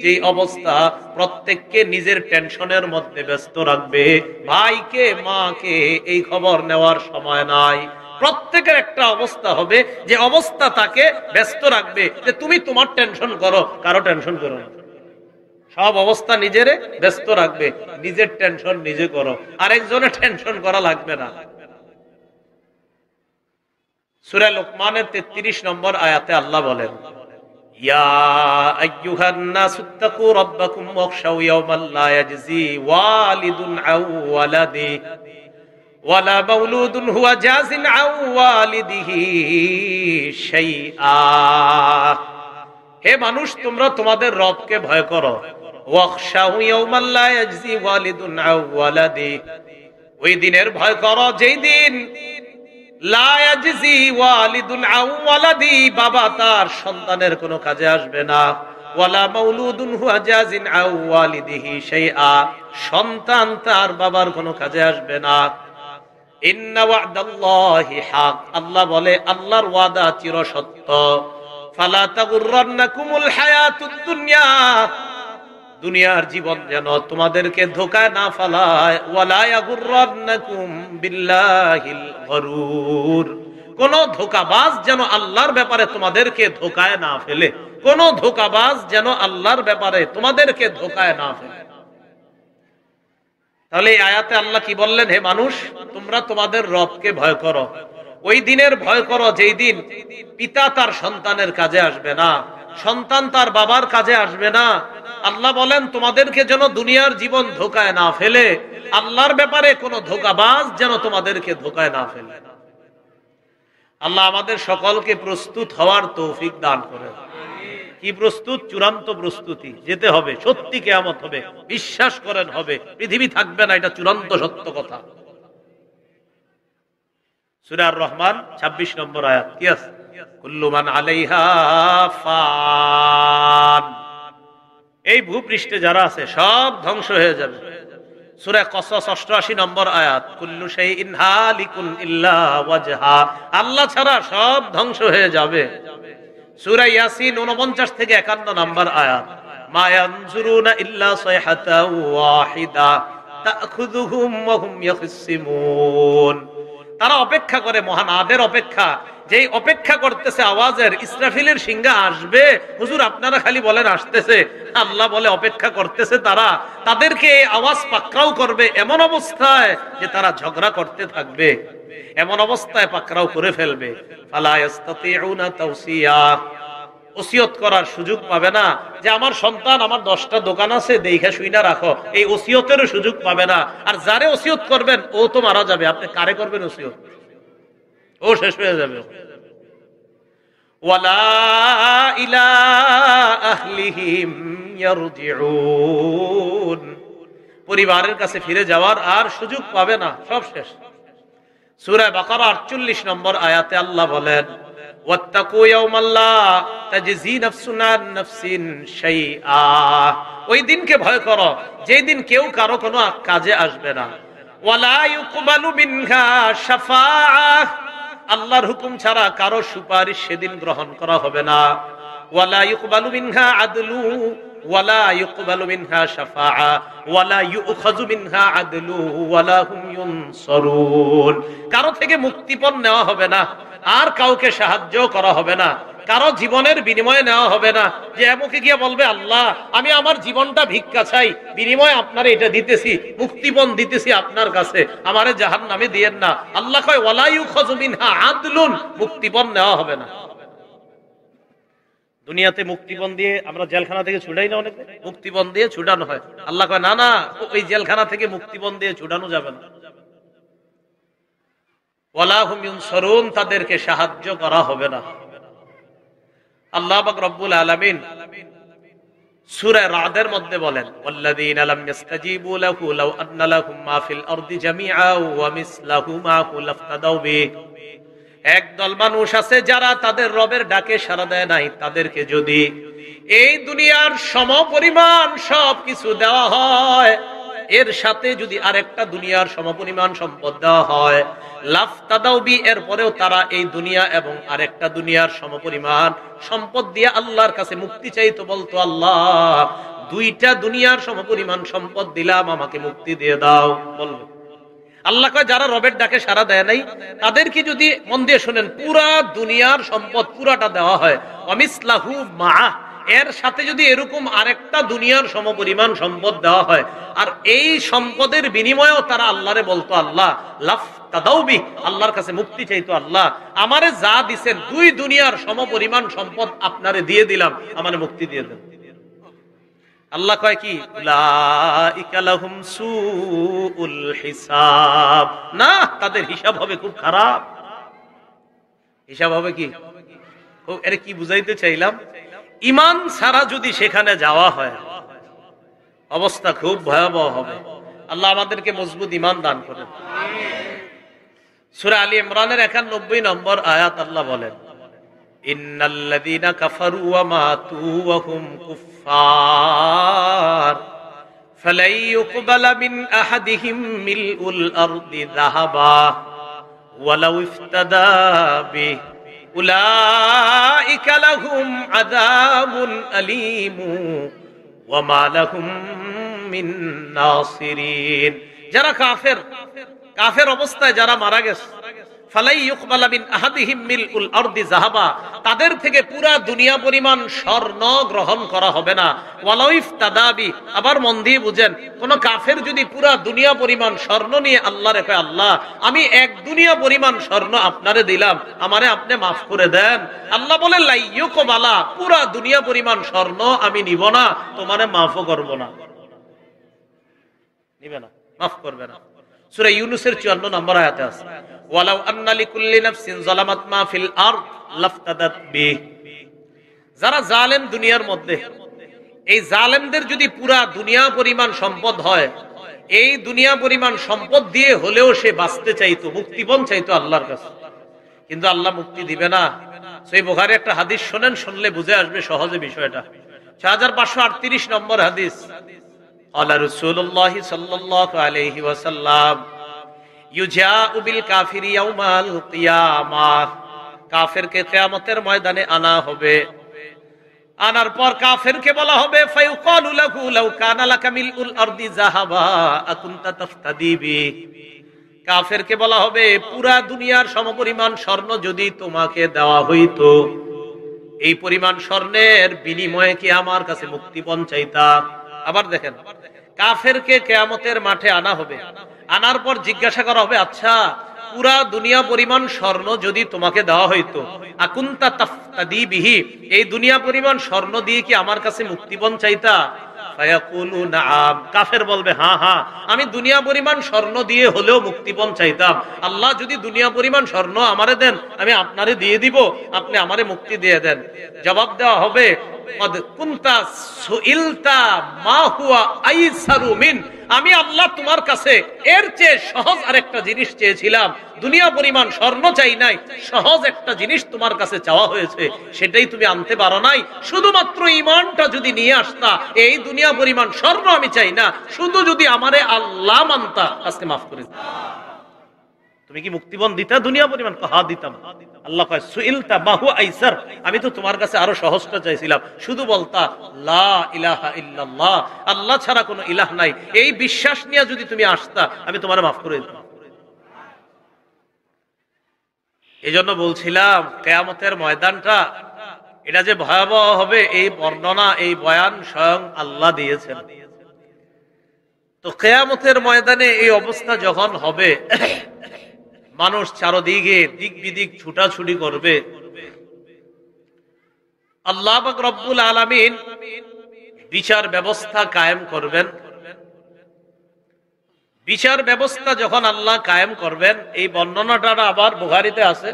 যে অবস্থা প্রত্যেককে নিজের টেনশনের মধ্যে ব্যস্ত রাখবে, ভাইকে মাকে এই খবর নেওয়ার সময় নাই। প্রত্যেকের একটা অবস্থা হবে, যে অবস্থা তাকে ব্যস্ত রাখবে, যে তুমি তোমার টেনশন করো, কারো টেনশন করো না। সব অবস্থা নিজেরে ব্যস্ত রাখবে, নিজের টেনশন নিজে করো, আরেকজনের টেনশন করা লাগবে না। সূরা লোকমানের 33 নম্বর আয়াতে আল্লাহ বলেন, ইয়া আইয়ুহান নাসুত্তাকু রাব্বাকুম ওয়াখশাউ ইয়াওমান লা ইয়াজজি ওয়ালিদুন আও ওয়ালাদি ওয়ালা মাওলুদুন হুয়া জাযিন আও ওয়ালিদিহি শাইআ। হে মানুষ, তোমরা তোমাদের রবকে ভয় করো। ওয়াখশাউ ইয়াওমান লা ইয়াজজি ওয়ালিদুন আও ওয়ালাদি, ওই দিনের ভয় করো যেই দিন লা ইয়াজজি ওয়ালিদুন আও ওয়ালাদি, বাবা তার সন্তানের কোনো কাজে আসবে না, ওয়ালা মাওলুদুন হুয়া জাযিন আও ওয়ালিদিহি শাইআ, সন্তান তার বাবার কোনো কাজে আসবে না। ইন্না ওয়া'দাল্লাহি হক, আল্লাহ বলে আল্লাহর ওয়াদা চিরসত্য। ফালা তাগুররান্নাকুমুল হায়াতুদ দুনিয়া, দুনিয়ার জীবন যেন তোমাদেরকে ধোঁকায় না ফেলায়। ওয়ালা ইয়াগুররান্নাকুম বিল্লাহিল গরুর, কোন ধোঁকাবাজ যেন আল্লাহর ব্যাপারে তোমাদেরকে ধোঁকায় না ফেলে, কোন ধোঁকাবাজ যেন আল্লাহর ব্যাপারে তোমাদেরকে ধোঁকায় না ফেলে। তাহলে এই আয়াতে আল্লাহ কি বললেন? হে মানুষ, তোমরা তোমাদের রবকে ভয় করো, ওই দিনের ভয় করো যেই দিন পিতা তার সন্তানের কাজে আসবে না, সন্তান তার বাবার কাজে আসবে না। আল্লাহ বলেন তোমাদেরকে যেন দুনিয়ার জীবন ধোঁকায় না ফেলে, আল্লাহর ব্যাপারে কোনো ধোঁকাবাজ যেন তোমাদেরকে ধোঁকায় না ফেলে। আল্লাহ আমাদের সকলকে প্রস্তুত হওয়ার তৌফিক দান করেন। কি প্রস্তুত? চূড়ান্ত প্রস্তুতি, যেতে হবে, সত্যি কিয়ামত হবে, বিশ্বাস করেন হবে, পৃথিবী থাকবে না, এটা চূড়ান্ত সত্য কথা। সূরা আর-রহমান 26 নম্বর আয়াত কি আছে? কুল্লু মান আলাইহা ফান, এই ভূপৃষ্ঠে যারা আছে সব ধ্বংস হয়ে যাবে। সূরা কসস 88 নম্বর আয়াত, কুল্লু শাইইন হালিকুন ইল্লা ওয়াজহা, আল্লাহ ছাড়া সব ধ্বংস হয়ে যাবে। সূরা ইয়াসিন 49 থেকে 51 নম্বর আয়াত, মা ইয়ানজুরুনা ইল্লা সাইহাতাও ওয়াহিদা তাখুযুহুম ওয়া হুম ইয়াখসিমুন, তারা অপেক্ষা করে, মহান আদের অপেক্ষা, যেই অপেক্ষা করতেছে আওয়াজের, ইসরাফিলের সিংহা আসবে, হুজুর আপনারা খালি বলেন আসতেছে, আল্লাহ বলে অপেক্ষা করতেছে তারা, তাদেরকে আওয়াজ পাকড়াও করবে এমন অবস্থায় যে তারা ঝগড়া করতে থাকবে, এমন অবস্থায় পাকড়াও করে ফেলবে। ফালা ইস্তাতিউনা তাওসিয়া, ওসিয়ত করার সুযোগ পাবে না, যে আমার সন্তান, আমার 10টা দোকান আছে দেখে শুইনা রাখো, এই ওসিয়তেরও সুযোগ পাবে না। আর যারে ওসিয়ত করবেন ও তো মারা যাবে, আপনি কারে করবেন ওসিয়ত? ও শেষ হয়ে যাবে। ওয়ালা ইলা আহলিহিম ইয়ারজিউন, পরিবারের কাছে ফিরে যাওয়ার আর সুযোগ পাবে না, সব শেষ। সূরা বাকারা 48 নম্বর আয়াতে আল্লাহ বলেন, ওয়াত্তাকু ইয়াওমান লা তাজজি নাফসুন আন নাফসিন শাইআ, ওই দিনকে ভয় করো যেই দিন কেউ কারো কোনো কাজে আসবে না। ওয়ালা ইউকবালু মিনহা শাফাআহ, আল্লাহর হুকুম ছাড়া কারো সুপারিশ সেদিন গ্রহণ করা হবে না। ওয়ালা ইউকবালু মিনহা আদলু ওয়ালা ইউকবালু মিনহা শাফাআ ওয়ালা ইউখাযু মিনহা আদলু ওয়ালা হুম ইউনসারুন, কারো থেকে মুক্তিপণ নেওয়া হবে না, আর কাউকে সাহায্য করা হবে না, কারো জীবনের বিনিময়ে নেওয়া হবে না যে এমকে গিয়ে বলবে আল্লাহ আমি আমার জীবনটা ভিক্ষা চাই, বিনিময়ে আপনারে এটা দিতেছি, মুক্তিপণ দিতেছি আপনার কাছে, আমারে জাহান্নামে দিয়েন না। আল্লাহ কয় ওয়ালা ইউখাযু মিনহা আদলুন, মুক্তিপণ নেওয়া হবে না। দুনিয়াতে মুক্তিপণ দিয়ে আমরা জেলখানা থেকে ছুটাই না, অনেকে মুক্তিপণ দিয়ে ছুটানো হয়। আল্লাহ কয় না না, ওই জেলখানা থেকে মুক্তিপণ দিয়ে ছুটানো যাবে না। ওয়ালা হুম ইউনসারুন, তাদেরকে সাহায্য করা হবে না। আল্লাহ পাক রব্বুল আলামিন সূরা রাদের মধ্যে বলেন ওয়াল্লাযীনা লাম ইস্তাজীবু লাহু লাউ আন্না লাহুম মা ফিল আরদি জামিআন ওয়া মিসলাহু মাহু লাফতাদাউ বিহি। একদল মানুষ আছে যারা তাদের রবের ডাকে সাড়া দেয় নাই, তাদেরকে যদি এই দুনিয়ার সমপরিমাণ সবকিছু দেওয়া হয়, এর সাথে যদি আরেকটা দুনিয়ার সমপরিমাণ সম্পদ দেওয়া হয়, লাফতাদাউ বি, এরপরেও তারা এই দুনিয়া এবং আরেকটা দুনিয়ার সমপরিমাণ সম্পদ দিয়ে আল্লাহর কাছে মুক্তি চাইতো, বলতো আল্লাহ দুইটা দুনিয়ার সমপরিমাণ সম্পদ দিলাম, আমাকে মুক্তি দিয়ে দাও। বলবে আল্লাহ কয় যারা রবের ডাকে সাড়া দেয় নাই তাদেরকে যদি, মন দিয়ে শোনেন, পুরা দুনিয়ার সম্পদ পুরাটা দেওয়া হয়, অমিসলাহু মা, এর সাথে যদি এরকম আরেকটা দুনিয়ার সমপরিমাণ সম্পদ দেওয়া হয়, আর এই সম্পদের বিনিময়েও তারা আল্লাহরে বলতো আল্লাহ লাফতাদাউ বি, আল্লাহর কাছে মুক্তি চাইতো, আল্লাহ আমারে যা দিছেন দুই দুনিয়ার সমপরিমাণ সম্পদ আপনারে দিয়ে দিলাম, আমারে মুক্তি দিয়ে দেন। আল্লাহ কয় কি উলাইকা লাহুম সুউল হিসাব, না তাদের হিসাব হবে খুব খারাপ। হিসাব হবে কি, এর কি বুঝাইতে চাইলাম, ঈমান ছাড়া যদি সেখানে যাওয়া হয় অবস্থা খুব ভয়াবহ হবে। আল্লাহ আমাদেরকে মজবুত ঈমান দান করেন। সূরা আলী ইমরানের 91 নম্বর আয়াত আল্লাহ বলেন ইন্নাল্লাযীনা কাফারু ওয়া মাতু ওয়া হুম কুফফার ফালাই ইউকবালা মিন আহাদিহিম মিলউল আরদি যাহাবা ওয়ালাউ ইফতাদা বিহি উলাইকা লাহুম আযাবুন আলীম ওয়া মা লাহুম মিন নাসিরিন। যারা কাফের, কাফের অবস্থায় যারা মারা গেছে, ফালাই ইউকবালা মিন আহাদিহিম মিলউল আরদি যাহাবা, তাদের থেকে পুরা দুনিয়া পরিমাণ স্বর্ণ গ্রহণ করা হবে না। ওয়ালাউ ইফতাদা বি, আবার মন দিয়ে বুঝেন, কোন কাফের যদি পুরা দুনিয়া পরিমাণ স্বর্ণ নিয়ে আল্লাহরে কয় আল্লাহ আমি এক দুনিয়া পরিমাণ স্বর্ণ আপনারে দিলাম, আমারে আপনি মাফ করে দেন, আল্লাহ বলে লা ইউকবালা, পুরা দুনিয়া পরিমাণ স্বর্ণ আমি নিব না, তোমারে মাফও করব না। নিবে না, মাফ করবে না। সূরা ইউনূসের 54 নম্বর আয়াতে আছে ওয়ালাউ আন্না লিকুল্লি নাফসিন যালামাত মা ফিল আরদ লাফতাদাত বিহি। যারা জালেম দুনিয়ার মধ্যে, এই জালেমদের যদি পুরা দুনিয়া পরিমাণ সম্পদ হয়, এই দুনিয়া পরিমাণ সম্পদ দিয়ে হলেও সে বাঁচতে চাইতো, মুক্তিপণ চাইতো আল্লাহর কাছে, কিন্তু আল্লাহ মুক্তি দিবে না। সহিহ বুখারী একটা হাদিস শোনেন, শুনলে বুঝে আসবে সহজে বিষয়টা। 6538 নম্বর হাদিস, ক্বালা রাসূলুল্লাহ সাল্লাল্লাহু আলাইহি ওয়াসাল্লাম ইউজাউ বিল কাফিরি ইয়াউমাল কিয়ামাহ, কাফেরকে কিয়ামতের ময়দানে আনা হবে। আনার পর কাফেরকে বলা হবে ফায়ুকালু লাহু লাউ কানা লাকা মিলউল আরদি যাহাবা আকুনতা তাফতাদি বি, কাফেরকে বলা হবে পুরা দুনিয়ার সমপরিমাণ স্বর্ণ যদি তোমাকে দেওয়া হইতো, এই পরিমাণ স্বর্ণের বিনিময়ে কি আমার কাছে মুক্তিপণ চাইতা। আবার দেখেন, কাফেরকে কিয়ামতের মাঠে আনা হবে, আনার পর জিজ্ঞাসা করা হবে আচ্ছা পুরা দুনিয়া পরিমাণ স্বর্ণ যদি তোমাকে দেওয়া হইতো, আকুনতা তাফতাদি বিহি, এই দুনিয়া পরিমাণ স্বর্ণ দিয়ে কি আমার কাছে মুক্তিপণ চাইতা। ফায়াকুলু নাআম, কাফের বলবে হ্যাঁ হ্যাঁ আমি দুনিয়া পরিমাণ স্বর্ণ দিয়ে হলেও মুক্তিপণ চাইতাম, আল্লাহ যদি দুনিয়া পরিমাণ স্বর্ণ আমারে দেন আমি আপনারে দিয়ে দিব, আপনি আমারে মুক্তি দিয়ে দেন। জবাব দেওয়া হবে কদ কুনতা সুইলতা মা হুয়া আইসারু মিন, আমি আল্লাহ তোমার কাছে এর চেয়ে সহজ আরেকটা জিনিস চেয়েছিলাম, দুনিয়া পরিমাণ স্বর্ণ চাই নাই, সহজ একটা জিনিস তোমার কাছে চাওয়া হয়েছে, সেটাই তুমি আনতে পারো নাই। শুধুমাত্র ঈমানটা যদি নিয়ে আসতা, এই দুনিয়া পরিমাণ স্বর্ণ আমি চাই না, শুধু যদি আমারে আল্লাহ মানতা, আজকে মাফ করে দিতা। তুমি কি মুক্তিপণ দিতা দুনিয়া পরিমাণ? হ্যাঁ দিতাম। আল্লাহ কয় সুইলতা মা হুয়া আইসার, আমি তো তোমার কাছে আরো সহজটা চাইছিলাম, শুধু বলতা লা ইলাহা ইল্লাল্লাহ, আল্লাহ ছাড়া কোনো ইলাহ নাই, এই বিশ্বাস নিয়ে যদি তুমি আসতা আমি তোমারে মাফ করে দিতাম। এজন্য বলছিলাম কিয়ামতের ময়দানটা এটা যে ভয়াবহ হবে এই বর্ণনা, এই বয়ান স্বয়ং আল্লাহ দিয়েছেন। তো কিয়ামতের ময়দানে এই অবস্থা যখন হবে, মানুষ চারদিকে দিক বিদিক ছুটাছুটি করবে, আল্লাহ পাক রব্বুল আলামিন বিচার ব্যবস্থা কায়েম করবেন। বিচার ব্যবস্থা যখন আল্লাহ কায়েম করবেন, এই বর্ণনাটা আবার বুখারীতে আছে,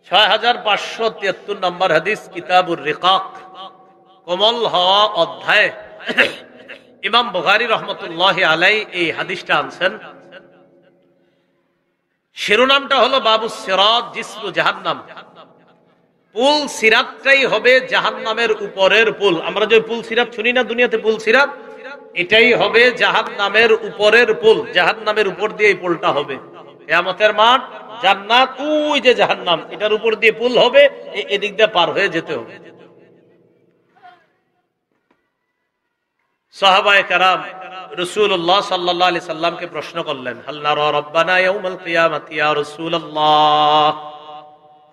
6573 নম্বর হাদিস, কিতাবুর রিকাক, কোমল হওয়া অধ্যায়। ইমাম বুখারী রহমতুল্লাহি আলাইহি এই হাদিসটা আনছেন। শিরোনামটা হলো বাবু সিরাত জিসরু জাহান্নাম। পুল সিরাতটাই হবে জাহান্নামের উপরের পুল। আমরা যে পুল সিরাত শুনি না দুনিয়াতে, পুল সিরাত, এটাই হবে জাহান্নামের উপরের পুল। জাহান্নামের উপর দিয়ে এই পুলটা হবে। কিয়ামতের মাঠ, জান্নাত, ওই যে জাহান্নাম, এটার উপর দিয়ে পুল হবে, এদিক দিয়ে পার হয়ে যেতে হবে। সাহাবায়ে কেরাম রাসূলুল্লাহ সাল্লাল্লাহু আলাইহি সাল্লামকে প্রশ্ন করলেন, হাল নারা রাব্বানা ইয়াউমাল কিয়ামাতি ইয়া রাসূলুল্লাহ,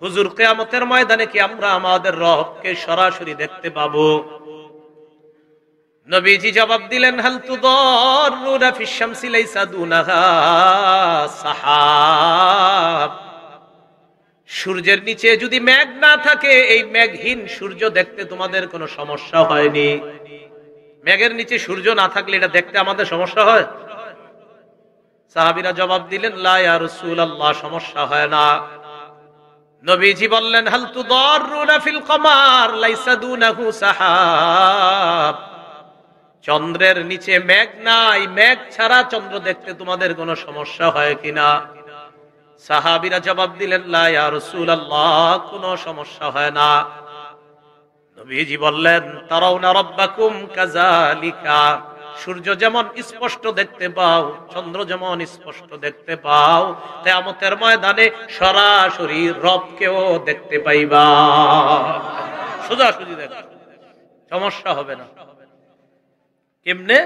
হুজুর কিয়ামতের ময়দানে কি আমরা আমাদের রবকে সরাসরি দেখতে পাবো? নবীজি জবাব দিলেন, হাল তুদাররুনা ফিশ শামসি লাইসা দুনাহা সাহাব, সূর্যের নিচে যদি মেঘ না থাকে, এই মেঘহীন সূর্য দেখতে তোমাদের কোনো সমস্যা হয়নি? মেঘের নিচে সূর্য না থাকলে এটা দেখতে আমাদের সমস্যা হয়? সাহাবীরা জবাব দিলেন, লা ইয়া রাসূলুল্লাহ, সমস্যা হয় না। নবীজি বললেন, হাল তুদাররুনা ফিল কমার লাইসা দুনাহু সাহাব, চন্দ্রের নিচে মেঘ নাই, মেঘ ছাড়া চন্দ্র দেখতে তোমাদের কোনো সমস্যা হয় কিনা? সাহাবীরা জবাব দিলেন, লা ইয়া রাসূলুল্লাহ, কোনো সমস্যা হয় না। নবীজি বললেন, তারাউনা রাব্বাকুম কাযালিকা, সূর্য যেমন স্পষ্ট দেখতে পাও, চন্দ্র যেমন স্পষ্ট দেখতে পাও, কিয়ামতের ময়দানে সরাসরি রবকেও দেখতে পাইবা। সোজাসুজি দেখো, সমস্যা হবে না। কেমনে?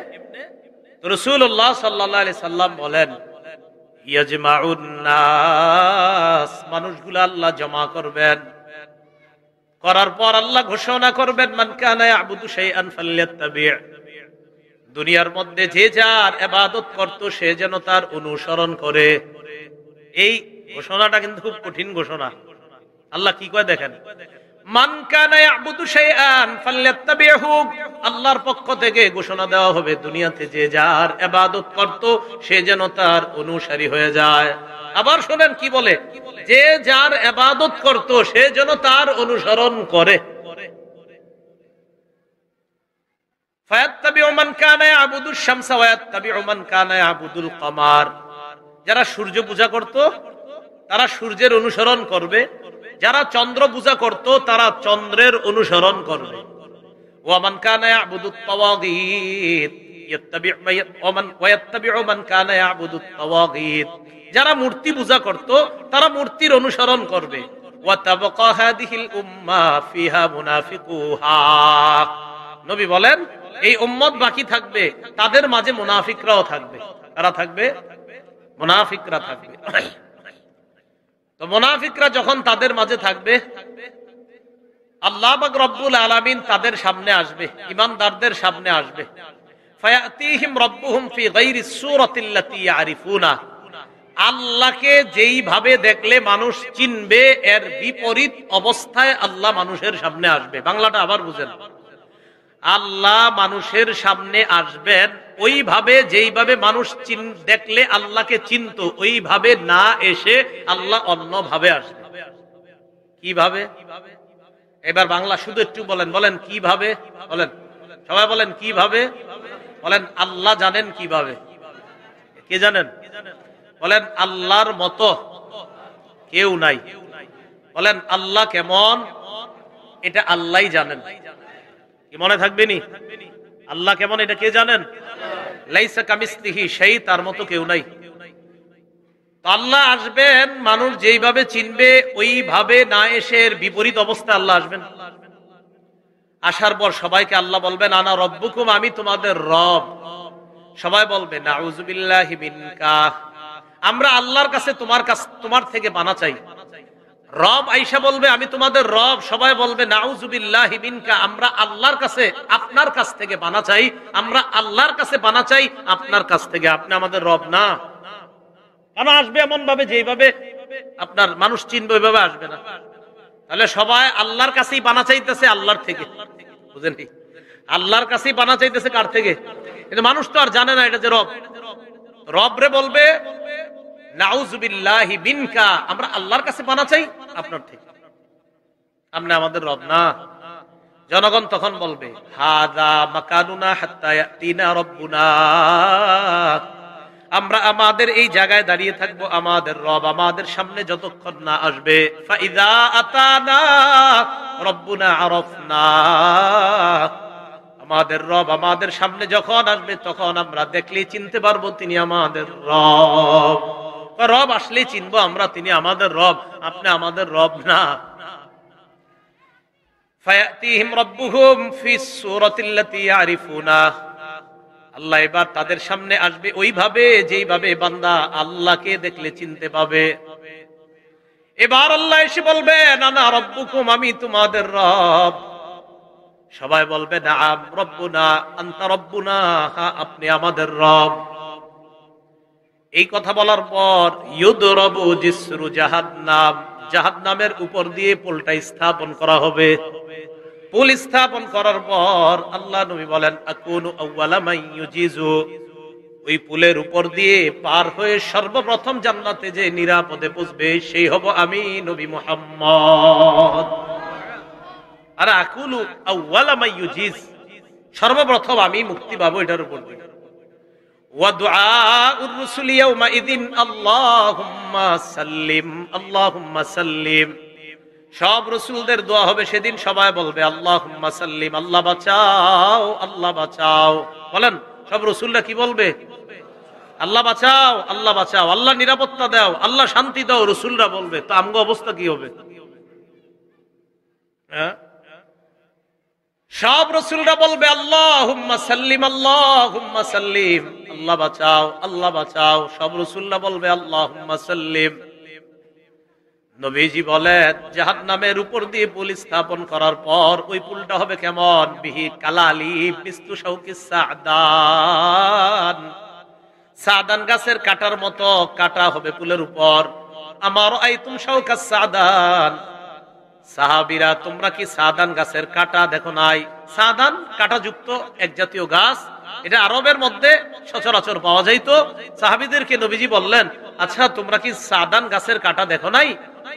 রাসূলুল্লাহ সাল্লাল্লাহু আলাইহি সাল্লাম বলেন, ইয়াজমাউন নাস, মানুষগুলো আল্লাহ জমা করবেন, করার পর আল্লাহ ঘোষণা করবেন, মান কানা ইয়াবুদু শাইআন ফালইয়াত্তাবি', দুনিয়ার মধ্যে যে যার ইবাদত করত সে যেন তার অনুসরণ করে। এই ঘোষণাটা কিন্তু খুব কঠিন ঘোষণা। আল্লাহ কি কয় দেখেন, মান কানা ইয়াবুদু শাইআন ফালইয়াত্তাবি'হু, আল্লাহর পক্ষ থেকে ঘোষণা দেওয়া হবে, দুনিয়াতে যে যার ইবাদত করত সে যেন তার অনুসারী হয়ে যায়। আবার শুনেন কি বলে, যে যার ইবাদত করত সে যেন তার অনুসরণ করে। ফায়াত্তাবি'ু মান কানা ইয়াবুদুশ শামসা ওয়া ইয়াত্তাবি'ু মান কানা ইয়াবুদুল কমার, যারা সূর্য পূজা করত তারা সূর্যের অনুসরণ করবে, যারা চন্দ্র পূজা করত তারা চন্দ্রের অনুসরণ করবে। ওয়া মান কানা ইয়াবুদুত তাওয়াগীত ইয়াত্তাবি'ু মান কানা ইয়াবুদুত তাওয়াগীত, যারা মূর্তি পূজা করত তারা মূর্তির অনুসরণ করবে। ওয়া তাবকা হাদিহিল উম্মাহ ফিহা মুনাফিকুহা, নবী বলেন এই উম্মত বাকি থাকবে, তাদের মাঝে মুনাফিকরাও থাকবে। কারা থাকবে? মুনাফিকরা থাকবে। তো মুনাফিকরা যখন তাদের মাঝে থাকবে, আল্লাহ পাক রব্বুল আলামিন তাদের সামনে আসবে, ঈমানদারদের সামনে আসবে। ফায়াতিহিম রাব্বুহুম ফি গায়রি সূরাতিল্লাতী ইয়ারিফুনা, আল্লাহকে যেইভাবে দেখলে মানুষ চিনবে এর বিপরীত অবস্থায় আল্লাহ মানুষের সামনে আসবে। বাংলাটা আবার বুঝেন, আল্লাহ মানুষের সামনে আসবেন ওইভাবে যেইভাবে মানুষ দেখলে আল্লাহকে চিনত, ওইভাবে না এসে আল্লাহ অন্যভাবে আসবে। কিভাবে? এবার বাংলা শুধু একটু বলেন, বলেন কিভাবে, বলেন সবাই বলেন কিভাবে, বলেন আল্লাহ জানেন কিভাবে। কে জানেন? বলেন আল্লাহর মতো কেউ নাই। বলেন আল্লাহ কেমন, এটা আল্লাহই জানেন। কি মনে থাকবে নি? আল্লাহ কেমন এটা কে জানেন? লাইসা কামিসলিহি শাই, তার মতো কেউ নাই। তো আল্লাহ আসবেন, মানুষ যেইভাবে চিনবে ওইভাবে না এসে এর বিপরীত অবস্থা আল্লাহ আসবেন। আসার পর সবাইকে আল্লাহ বলবেন, আনা রব্বুকুম, আমি তোমাদের রব। সবাই বলবে নাউযু বিল্লাহি মিনকা, আমরা আল্লাহর কাছে তোমার থেকে পানা চাই। রব আইসা বলবে আমি তোমাদের রব, সবাই বলবে নাউজুবিল্লাহি মিনকা, আমরা আল্লাহর কাছে আপনার কাছ থেকে পানা চাই, আমরা আল্লাহর কাছে পানা চাই আপনার কাছ থেকে, আপনি আমাদের রব না। কেন আসবে এমন ভাবে যেভাবে আপনার মানুষ চিনবে ওইভাবে আসবে না। তাহলে সবাই আল্লাহর কাছেই পানা চাইতেছে, আল্লাহর থেকে, বুঝেন? আল্লাহর কাছেই পানা চাইতেছে কার থেকে? কিন্তু মানুষ তো আর জানে না এটা যে রব। রব রে বলবে নাউজুবিল্লাহি মিনকা, আমরা আল্লাহর কাছে পানা চাই আপনার থেকে, আপনি আমাদের রব না। জনগণ তখন বলবে হাযা মাকানুনা হাত্তা ইয়াতিনা রাব্বুনা, আমরা আমাদের এই জায়গায় দাঁড়িয়ে থাকবো, আমাদের রব আমাদের সামনে যতক্ষণ না আসবে। ফাইযা আতানা রাব্বুনা আরাফনা, আমাদের রব আমাদের সামনে যখন আসবে তখন আমরা দেখলেই চিনতে পারবো তিনি আমাদের রব। রব আসলেই চিনবো আমরা তিনি আমাদের রব, আপনি আমাদের রব না। ফায়াতিহিম রাব্বুহুম ফিস সূরাতিল্লাতী ইয়ারিফুনা, আল্লাহ এবার তাদের সামনে আসবে ওইভাবে যেইভাবে বান্দা আল্লাহকে দেখলে চিনতে পাবে। এবার আল্লাহ এসে বলবে আনা রাব্বুকুম, আমি তোমাদের রব। সবাই বলবে নাআম রাব্বুনা আনতা রাব্বুনা, হ্যাঁ আপনি আমাদের রব। এই কথা বলার পর ইউদরাবু জিসরু জাহান্নাম, জাহান্নামের উপর দিয়ে পুলটা স্থাপন করা হবে। পুল স্থাপন করার পর আল্লাহ নবী বলেন আকুনু আউওয়ালা মান ইউজিজু, ওই পুলের উপর দিয়ে পার হয়ে সর্বপ্রথম জান্নাতে যে নিরাপদে পৌঁছবে সেই হব আমি নবী মুহাম্মদ। আর আকুনু আউওয়ালা মান ইউজিজ, সর্বপ্রথম আমি মুক্তি পাবো এটার উপর দিয়ে। ওয়া দুআউর রাসূলি ইয়াউমা ইযিন আল্লাহুম্মা সাল্লিম আল্লাহুম্মা সাল্লিম, সব রাসূলদের দোয়া হবে সেদিন, সবাই বলবে আল্লাহুম্মা সাল্লিম, আল্লাহ বাঁচাও আল্লাহ বাঁচাও। বলেন সব রাসূলরা কি বলবে? আল্লাহ বাঁচাও আল্লাহ বাঁচাও, আল্লাহ নিরাপত্তা দাও, আল্লাহ শান্তি দাও, রাসূলরা বলবে। তো আমগো অবস্থা কি হবে? হ্যাঁ, সব রাসূলরা বলবে আল্লাহুম্মা সাল্লিম আল্লাহুম্মা সাল্লিম, আল্লাহ বাঁচাও আল্লাহ বাঁচাও, সব রাসূলরা বলবে আল্লাহুম্মা সাল্লিম। নবীজি বলেন জাহান্নামের উপর দিয়ে পুল স্থাপন করার পর ওই পুলটা হবে কেমন? বিহি কালালি মিসলু শাউকি সাদান, সাদান গাছের কাটার মতো কাটা হবে পুলের উপর। আমার আইতুম শাউকা সাদান, সাহাবীরা তোমরা কি সাদান গাছের কাটা দেখো নাই? সাদান কাটাযুক্ত এক জাতীয় গাছ, এটা আরবের মধ্যে সচরাচর পাওয়া যাইতো। সাহাবীদেরকে নবীজি বললেন আচ্ছা তোমরা কি সাদান গাছের কাটা দেখো নাই?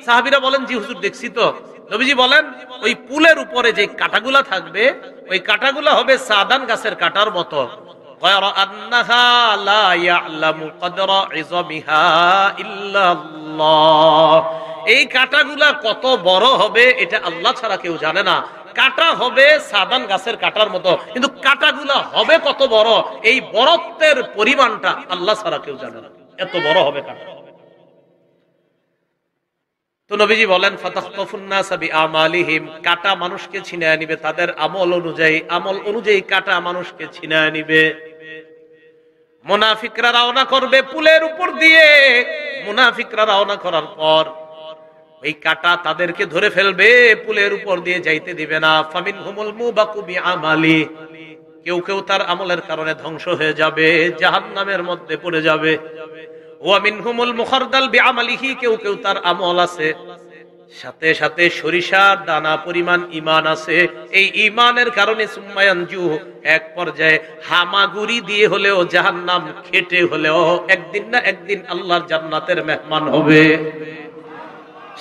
সাহাবীরা বলেন জি হুজুর দেখছি তো। নবীজি বলেন ওই পুলের উপরে যে কাটাগুলা থাকবে ওই কাটাগুলা হবে সাদান গাছের কাটার মতো। গায়রা আন্নাহা লা ইয়ালামু কদরা ইযমিহা ইল্লাল্লাহ, এই কাটাগুলা কত বড় হবে এটা আল্লাহ ছাড়া কেউ জানে না। কাটা হবে সাদান গাছের কাটার মতো, কিন্তু কাটাগুলা হবে কত বড় এই বড়ত্বের পরিমাণটা আল্লাহ ছাড়া কেউ জানে না, এত বড় হবে কাটা। তো নবীজি বলেন ফাতাখতাফুন নাসা বিআমালিহিম, কাটা মানুষকে ছিনায় নিবে তাদের আমল অনুযায়ী, আমল অনুযায়ী কাটা মানুষকে ছিনায় নিবে। মুনাফিকরা রওনা করবে পুলের উপর দিয়ে, মুনাফিকরা রওনা করার পর ওই কাটা তাদেরকে ধরে ফেলবে, পুলের উপর দিয়ে যাইতে দিবে না। ফামিনহুমুল মুবাকু বিআমালি, কেউ কেউ তার আমলের কারণে ধ্বংস হয়ে যাবে, জাহান্নামের মধ্যে পড়ে যাবে। ওয়া মিনহুমুল মুখারদাল বিআমালিহি, কেউ কেউ তার আমল আছে সাথে সাথে সরিষার দানা পরিমাণ ঈমান আছে, এই ঈমানের কারণে সুম্মায়ানজু, এক পর্যায়ে হামাগুড়ি দিয়ে হলেও জাহান্নাম খেটে হলেও একদিন না একদিন আল্লাহর জান্নাতের মেহমান হবে।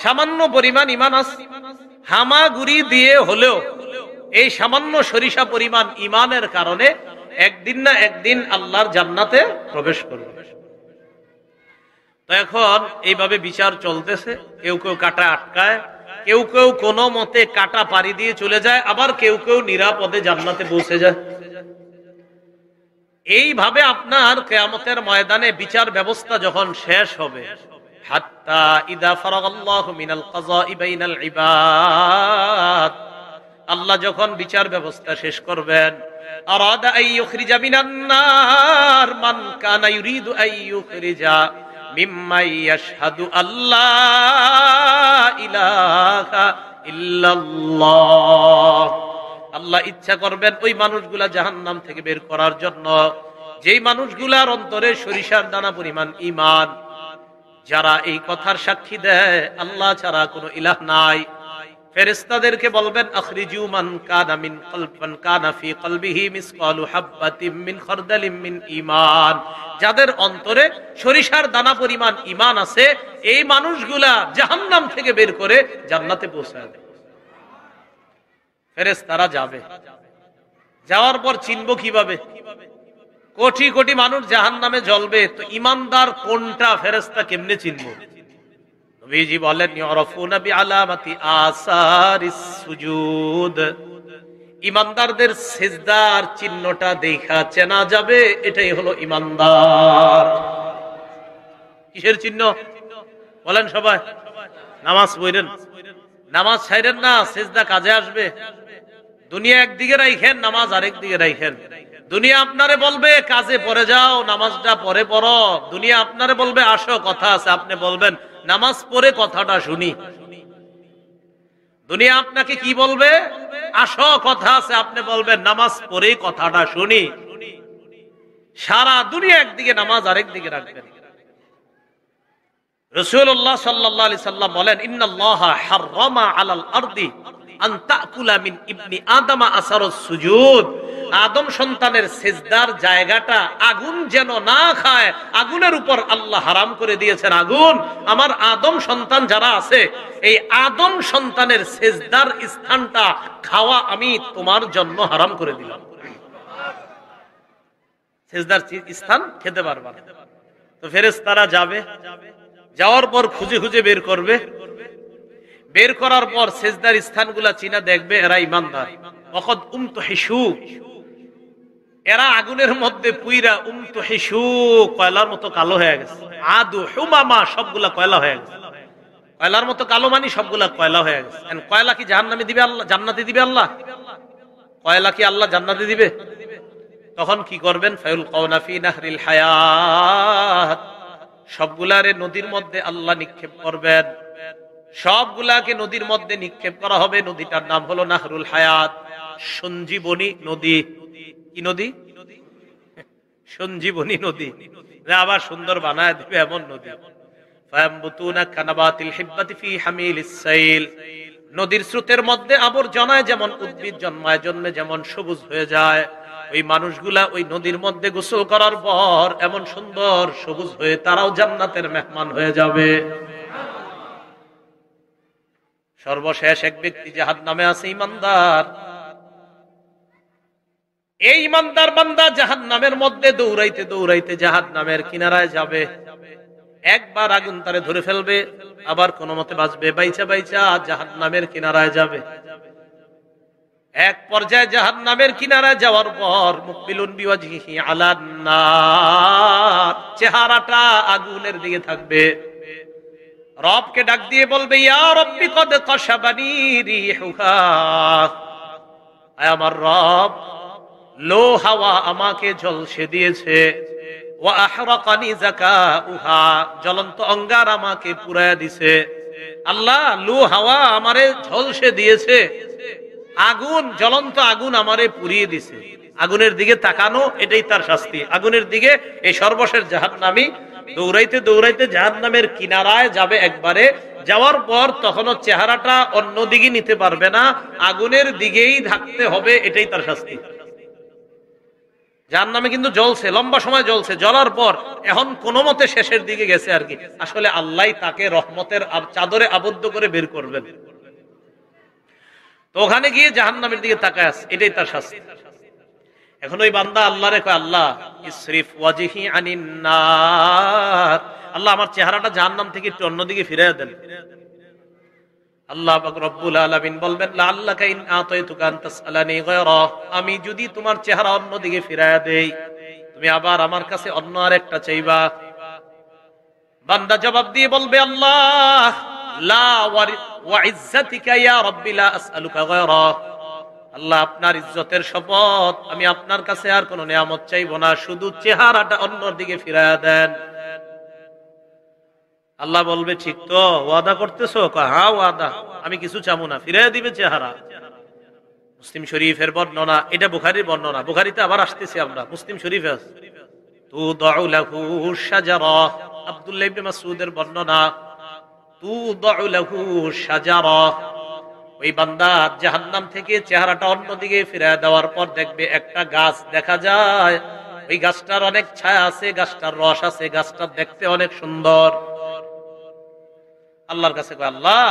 সামান্য পরিমাণ ঈমান আছে, হামাগুড়ি দিয়ে হলেও এই সামান্য সরিষা পরিমাণ ঈমানের কারণে একদিন না একদিন আল্লাহর জান্নাতে প্রবেশ করবে। তো এখন এইভাবে বিচার চলতেছে, কেউ কেউ কাটা আটকায়, কেউ কেউ কোনো মতে কাটা পাড়ি দিয়ে চলে যায়, আবার কেউ কেউ নিরাপদে জান্নাতে পৌঁছে যায়। এইভাবে আপনার কিয়ামতের ময়দানে বিচার ব্যবস্থা যখন শেষ হবে, হাত্তা ইদা ফারাগাল্লাহু মিনাল কাযাই বাইনাল ইবাদ, আল্লাহ যখন বিচার ব্যবস্থা শেষ করবেন, আরাদা আন ইউখরিজা মিনান নার মান কানা ইউরিদু আন ইউখরিজা মিম্মাই ইয়াশহাদু আল্লাহ ইলাহা ইল্লাল্লাহ। আল্লাহ ইচ্ছা করবেন ওই মানুষগুলা জাহান্নাম থেকে বের করার জন্য যেই মানুষগুলার অন্তরে সরিষার দানা পরিমাণ ঈমান, যারা এই কথার সাক্ষী দেয় আল্লাহ ছাড়া কোনো ইলাহ নাই। ফেরেশতাদেরকে বলবেন আখরিজু মান কানা মিন কলবন কানা ফি কলবিহি মিসকালু হাববাতিন মিন খারদালিন মিন ঈমান, যাদের অন্তরে সরিষার দানা পরিমাণ ঈমান আছে এই মানুষগুলা জাহান্নাম থেকে বের করে জান্নাতে পৌঁছায় দেয়। ফেরেশতারা যাবে, যাওয়ার পর চিনবো কিভাবে? কোটি কোটি মানুষ জাহান্নামে জ্বলবে, তো ঈমানদার কোনটা ফেরেশতা কেমনে চিনবো? নবীজি বলেন ইউরাফুনা বিআলামাতি আসারিস সুজুদ, ঈমানদারদের সিজদার চিহ্নটা দেখা চেনা যাবে, এটাই হলো ঈমানদার। কিসের চিহ্ন বলেন সবাই? নামাজ পড়েন, নামাজ ছাইরেন না, সিজদা কাজে আসবে। দুনিয়া একদিকে রাখেন, নামাজ আরেক দিকে রাখেন। দুনিয়া আপনারে বলবে কাজে পড়ে যাও, নামাজটা পরে পড়ো। দুনিয়া আপনারে বলবে আসো কথা আছে, আপনি বলবেন নামাজ পড়ে কথাটা শুনি। দুনিয়া আপনাকে কি বলবে? আসো কথা আছে, আপনি বলবেন নামাজ পড়ে কথাটা শুনি। সারা দুনিয়া একদিকে, নামাজ আরেক দিকে রাখবেন। রাসূলুল্লাহ সাল্লাল্লাহু আলাইহি সাল্লাম বলেন ইন্নাল্লাহা হাররামা আলাল আরদি আন তাকুলা মিন ইবনি আদম আসারুস সুজুদ, আদম সন্তানের সিজদার জায়গাটা আগুন যেন না খায়, আগুনের উপর আল্লাহ হারাম করে দিয়েছেন। আগুন, আমার আদম সন্তান যারা আছে এই আদম সন্তানের সিজদার স্থানটা খাওয়া আমি তোমার জন্য হারাম করে দিলাম। সিজদার স্থান খেতে পারবা না। তো ফেরেশতারা যাবে, যাওয়ার পর খুঁজে খুঁজে বের করবে। বের করার পর সিজদার স্থানগুলা চিনা দেখবে এরা ঈমানদার। ওয়াকাদ উমতুহিশু, এরা আগুনের মধ্যে পুইরা উমতুহিশু কয়লার মতো কালো হয়ে গেছে। আদু হুমামা, সবগুলা কয়লা হয়ে গেছে। কয়লার মতো কালো মানে সবগুলা কয়লা হয়ে গেছে। কয়লা কি জাহান্নামে দিবে আল্লাহ? জান্নাতে দিবে আল্লাহ? কয়লা কি আল্লাহ জান্নাতে দিবে? তখন কি করবেন? ফায়ুলকাউনা ফি নাহরিল হায়াত, সবগুলারে নদীর মধ্যে আল্লাহ নিক্ষেপ করবেন। সবগুলাকে নদীর মধ্যে নিক্ষেপ করা হবে। নদীটার নাম হলো নাহরুল হায়াত, সঞ্জীবনী নদী। কি নদী? সঞ্জীবনী নদী। আবার সুন্দর বানায় দিবে এমন নদী। ফায়ামবুতুনা কানাবাতিল হিব্বাতি ফি হামিলিস সাইল, নদীর স্রোতের মধ্যে আবর্জনায় যেমন উদ্ভিদ জন্মায়, জন্মে যেমন সবুজ হয়ে যায়, ওই মানুষগুলা ওই নদীর মধ্যে গোসল করার পর এমন সুন্দর সবুজ হয়ে তারাও জান্নাতের মেহমান হয়ে যাবে। সর্বশেষ এক ব্যক্তি জাহান্নামে আছে, ঈমানদার। এই ঈমানদার বান্দা জাহান্নামের মধ্যে দৌড়াইতে দৌড়াইতে জাহান্নামের কিনারায় যাবে। একবার আগুন তারে ধরে ফেলবে, আবার কোন মতে বাঁচবে, বাইচা বাইচা জাহান্নামের কিনারায় যাবে। এক পর্যায়ে জাহান্নামের কিনারায় যাওয়ার পর মুকবিলুন বিওয়াজহিহি আলান নার, চেহারাটা আগুনের দিকে থাকবে। রবকে ডাক দিয়ে বলবে ইয়া রব্বি কদ কাশাবানি রিহুহা, আয় আমার রব, লো হাওয়া আমাকে ঝলসে দিয়েছে। ওয়া আহরাকানি যাকাউহা, জ্বলন্ত অঙ্গার আমাকে পুড়ায়া দিছে। আল্লাহ, লো হাওয়া আমারে ঝলসে দিয়েছে, আগুন, জ্বলন্ত আগুন আমারে পুড়িয়ে দিছে। আগুনের দিকে তাকানো, এটাই তার শাস্তি। আগুনের দিকে এই সর্বশেষ জাহান্নামী দৌড়াইতে দৌড়াইতে জাহান্নামের কিনারায় যাবে। একবারে যাওয়ার পর তখনও চেহারাটা অন্য দিকে নিতে পারবে না, আগুনের দিকেই থাকতে হবে, এটাই তার শাস্তি। জাহান্নামে কিন্তু জ্বলছে, লম্বা সময় জ্বলছে, জ্বলার পর এখন কোন মতে শেষের দিকে গেছে আর কি। আসলে আল্লাহ তাকে রহমতের চাদরে আবদ্ধ করে বের করবেন। তো ওখানে গিয়ে জাহান্নামের দিকে তাকায় আছে, এটাই তার শাস্তি। এখন ওই বান্দা আল্লাহরে কয়, আল্লাহ ইসরিফ ওয়াজহি আনিন নার, আল্লাহ আমার চেহারাটা জাহান্নাম থেকে একটু অন্যদিকে ফিরিয়ে দেন। আল্লাহ পাক রব্বুল আলামিন বলবেন লাআল্লাকা ইন আতাইতুকা আন তাসআলানি গায়রা, আমি যদি তোমার চেহারা অন্যদিকে ফিরিয়ে দেই, তুমি আবার আমার কাছে অন্য আরেকটা চাইবা। বান্দা জবাব দিয়ে বলবে আল্লাহ লা ওয়া ইজ্জাতিকা ইয়া রাব্বি লা আসআলুকা গায়রা, আল্লাহ আপনার ইজ্জতের শপথ, আমি আপনার কাছে আর কোনো নিয়ামত চাইবো না, শুধু চেহারাটা অন্যর দিকে ফিরায়া দেন। আল্লাহ বলবে ঠিক তো, ওয়াদা করতেছো? হ্যাঁ ওয়াদা, আমি কিছু চাবো না, ফিরে দিবে চেহারা। মুসলিম শরীফের বর্ণনা, এটা বুখারীর বর্ণনা, বুখারীতে আবার আসতেছি আমরা, মুসলিম শরীফে আছে। তুদাউ লাহু শাজারা, আব্দুল্লাহ ইবনে মাসউদের বর্ণনা, তুদাউ লাহু শাজারা, ওই বান্দা জাহান্নাম থেকে চেহারাটা অন্যদিকে ফিরে দেওয়ার পর দেখবে একটা গাছ দেখা যায়, ওই গাছটার অনেক ছায়া আছে, গাছটার রস আছে, গাছটা দেখতে অনেক সুন্দর। আল্লাহর কাছে কয়, আল্লাহ